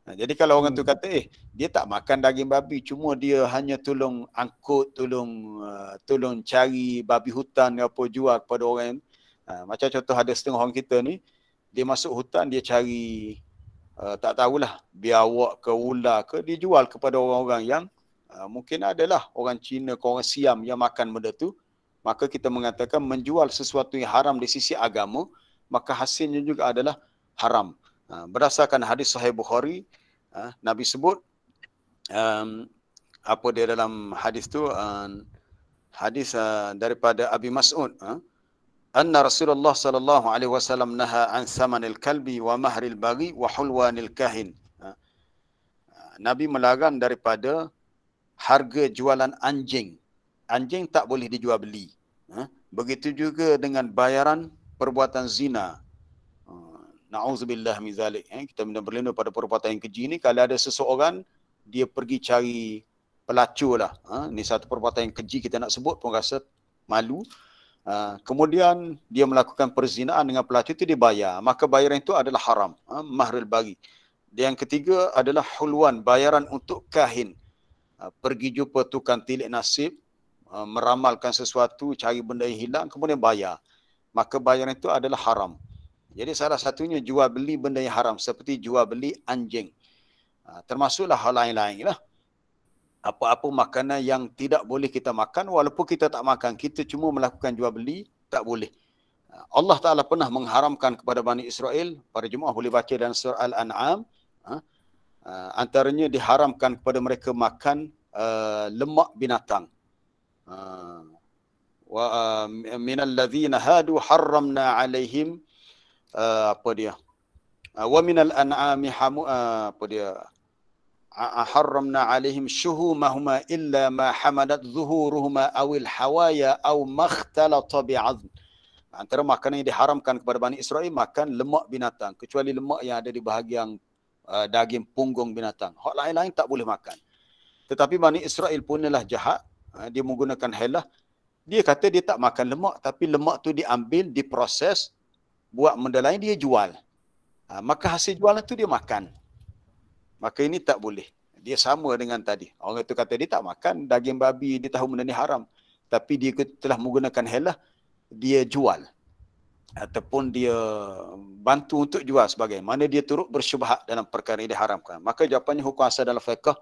Jadi kalau orang tu kata, dia tak makan daging babi, cuma dia hanya tolong angkut, tolong cari babi hutan apa jual kepada orang. Macam contoh ada setengah orang kita ni, dia masuk hutan, dia cari, tak tahulah, biawak ke ular ke, dia jual kepada orang-orang yang mungkin adalah orang Cina ke orang Siam yang makan benda tu. Maka kita mengatakan menjual sesuatu yang haram di sisi agama, maka hasilnya juga adalah haram. Berdasarkan hadis Sahih Bukhari, Nabi sebut, apa dia dalam hadis tu, hadis daripada Abi Mas'ud, anna Rasulullah sallallahu alaihi wasallam naha an samanil kalbi wa mahril baghi wa hulwanil kahin. Nabi melarang daripada harga jualan anjing. Anjing tak boleh dijual beli. Begitu juga dengan bayaran perbuatan zina. Na'udzubillah min zalik. Kita minta berlindung pada perbuatan yang keji ni. Kalau ada seseorang, dia pergi cari pelacur lah. Ini satu perbuatan yang keji, kita nak sebut pun rasa malu. Kemudian dia melakukan perzinaan dengan pelacur itu, dia bayar. Maka bayaran itu adalah haram. Mahrul bagi. Dan yang ketiga adalah hulwan, bayaran untuk kahin. Pergi jumpa tukang tilik nasib, meramalkan sesuatu, cari benda yang hilang, kemudian bayar. Maka bayaran itu adalah haram. Jadi salah satunya jual beli benda yang haram, seperti jual beli anjing. Termasuklah hal lain-lain lah. Apa-apa makanan yang tidak boleh kita makan, walaupun kita tak makan, kita cuma melakukan jual beli, tak boleh. Allah Ta'ala pernah mengharamkan kepada Bani Israel, para jemaah boleh baca dalam surah Al-An'am, antaranya diharamkan kepada mereka makan lemak binatang. Wa minal ladzina hadu harramna alaihim apa dia? Wa minal an'ami apa dia? Harramna alaihim shuhumahuma illa ma hamadat zuhuruhuma awil hawaya aw makhtalata bi'adn. Antara makanan yang diharamkan kepada Bani Israel, makan lemak binatang, kecuali lemak yang ada di bahagian daging punggung binatang. Hak lain-lain tak boleh makan. Tetapi Bani Israel pun adalah jahat. Dia menggunakan helah. Dia kata dia tak makan lemak, tapi lemak tu diambil, diproses, buat benda lain, dia jual. Maka hasil jualan tu dia makan. Maka ini tak boleh. Dia sama dengan tadi. Orang itu kata dia tak makan daging babi, dia tahu benda ni haram. Tapi dia telah menggunakan helah, dia jual. Ataupun dia bantu untuk jual sebagai. Mana dia turut bersyubhat dalam perkara yang diharamkan. Maka jawapannya hukum asal dalam fiqh,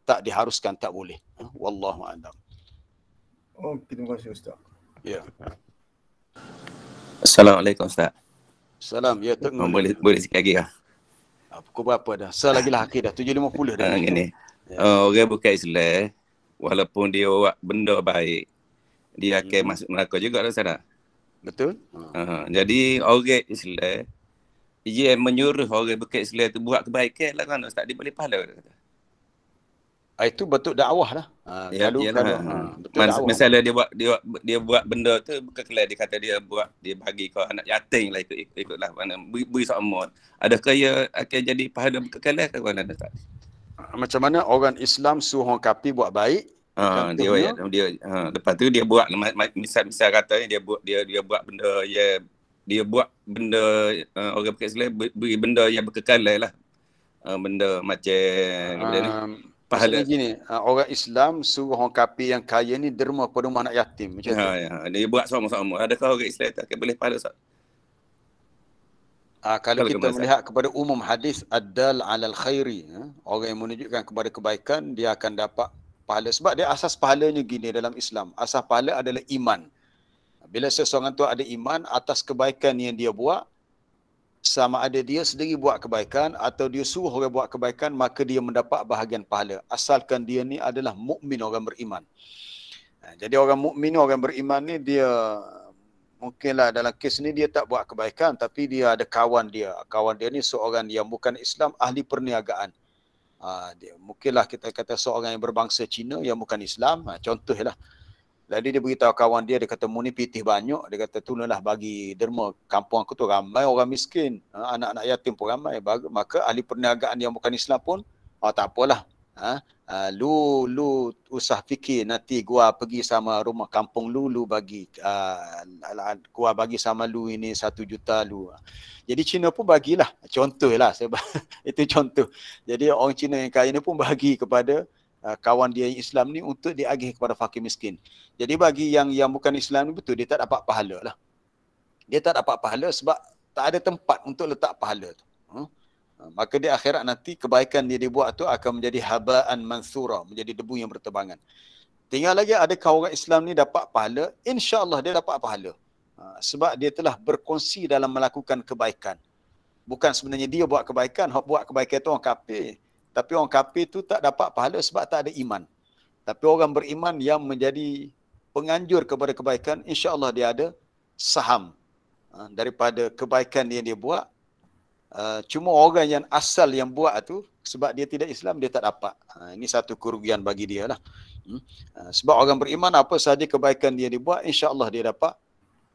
tak diharuskan, tak boleh. Wallahu a'lam. Terima kasih Ustaz. Ya. Assalamualaikum Ustaz. Salam. Ya, tengok. Boleh sikit lagi lah. Pukul berapa dah? Lagi lah akhir dah. 7.50 dah. Gini. Orang bukan Islam, walaupun dia buat benda baik, dia akan masuk neraka juga lah Ustaz. Betul? Jadi orang Islam, dia menyuruh orang bukan Islam tu buat kebaikan lah kan Ustaz. Dia boleh pahala. Itu betul dakwah lah. Betul dakwah. Misalnya dia buat benda tu bukan kelak dia kata dia buat, dia bagi ke anak yatim lah, ikutlah mana beri sama. Adakah ia akan jadi pahala kekal ke mana tak? Macam mana orang Islam suruh orang kafir buat baik? Dia lepas tu dia buat misal katanya dia buat benda orang bukan Islam beri benda yang berkekalan lah. Benda macam pahala gini, orang Islam suruh orang kafir yang kaya ni derma pada rumah anak yatim macam tu. Dia buat sama-sama. Adakah orang Islam tak boleh pahala Ustaz? Kalau kita melihat kepada umum hadis ad-dal 'alal khairi, orang yang menunjukkan kepada kebaikan dia akan dapat pahala. Sebab dia asas pahalanya gini dalam Islam. Asas pahala adalah iman. Bila seseorang tu ada iman atas kebaikan yang dia buat, sama ada dia sendiri buat kebaikan atau dia suruh orang buat kebaikan, maka dia mendapat bahagian pahala. Asalkan dia ni adalah mukmin, orang beriman. Jadi orang mukmin, orang beriman ni dia mungkinlah dalam kes ni dia tak buat kebaikan, tapi dia ada kawan dia. Kawan dia ni seorang yang bukan Islam, ahli perniagaan. Dia mungkinlah kita kata seorang yang berbangsa Cina yang bukan Islam. Contohlah. Jadi dia beritahu kawan dia, dia kata mu ni pitih banyak, dia kata tolonglah bagi derma kampung aku tu ramai orang miskin, anak-anak yatim pun ramai. Maka ahli perniagaan yang bukan Islam pun tak apalah, Lu usah fikir nanti gua pergi sama rumah kampung lu bagi gua bagi sama lu ini 1 juta lu. Jadi Cina pun bagilah, contohlah itu contoh. Jadi orang Cina yang kaya ni pun bagi kepada kawan dia yang Islam ni untuk diagih kepada fakir miskin. Jadi bagi yang bukan Islam ni betul dia tak dapat pahala lah. Dia tak dapat pahala sebab tak ada tempat untuk letak pahala tu. Maka di akhirat nanti kebaikan dia dibuat tu akan menjadi habaan mansura, menjadi debu yang berterbangan. Tinggal lagi adakah orang Islam ni dapat pahala? Insya-Allah dia dapat pahala. Sebab dia telah berkongsi dalam melakukan kebaikan. Bukan sebenarnya dia buat kebaikan, hak buat kebaikan tu orang kafir. Tapi orang kafir tu tak dapat pahala sebab tak ada iman. Tapi orang beriman yang menjadi penganjur kepada kebaikan, insya-Allah dia ada saham daripada kebaikan yang dia buat. Cuma orang yang asal yang buat tu sebab dia tidak Islam dia tak dapat. Ini satu kerugian bagi dia lah. Sebab orang beriman apa sahaja kebaikan dia dibuat, insya-Allah dia dapat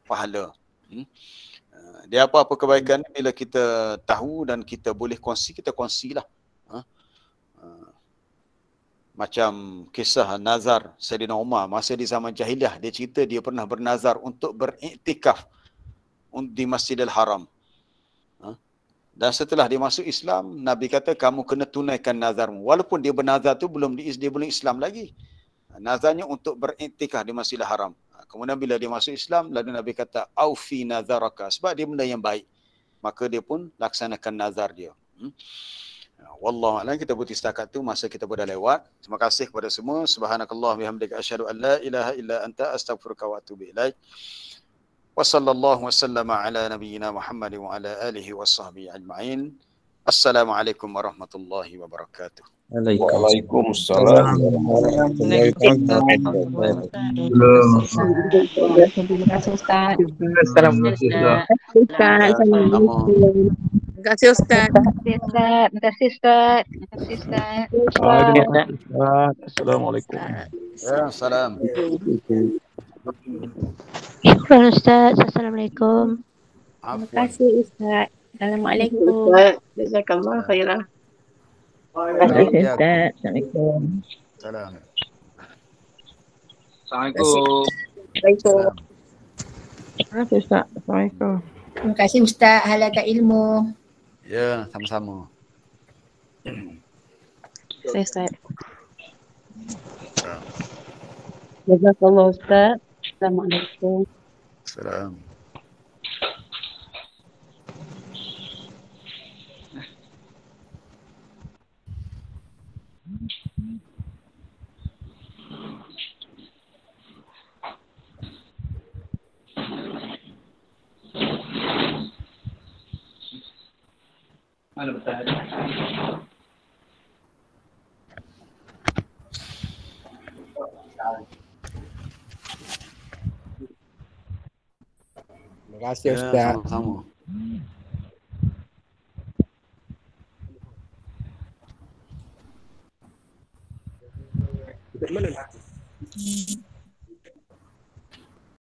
pahala. Dia apa-apa kebaikan bila kita tahu dan kita boleh kongsi, kita kongsilah. Macam kisah nazar Saidina Umar masa di zaman jahiliah, dia cerita dia pernah bernazar untuk beriktikaf di Masjidil Haram. Dan setelah dia masuk Islam, Nabi kata kamu kena tunaikan nazarmu. Walaupun dia bernazar tu dia belum Islam lagi. Nazarnya untuk beriktikaf di Masjidil Haram. Kemudian bila dia masuk Islam, lalu Nabi kata aufi nazaraka, sebab dia benda yang baik. Maka dia pun laksanakan nazar dia. Wallahu a'lam. Kita berhenti setakat tu, masa kita dah lewat. Terima kasih kepada semua. Subhanakallah bihamdika asyhadu an la ilaha illa anta astaghfiruka wa atubu ilaik. Wa sallallahu wa sallama ala nabiyyina Muhammad wa ala alihi wa sahbihi ajma'in. Assalamualaikum warahmatullahi wabarakatuh. Waalaikumsalam. Terima kasih Ustaz. Terima kasih Ustaz. Terima kasih Ustaz. Assalamualaikum. Ya, salam. Syukran Ustaz. Assalamualaikum. Terima kasih Ustaz. Assalamualaikum. Jazakallah khairan. Terima kasih Ustaz. Assalamualaikum. Salam. Assalamualaikum. Assalamualaikum. Terima kasih Ustaz. Assalamualaikum. Terima kasih Ustaz Halaqah Ilmu. Ya, sama-sama. Saya Ustaz. Jazakallah Ustaz. Assalamualaikum. Salam. Mana Ustaz? Terima kasih Ya, Ustaz. sama-sama. Mana?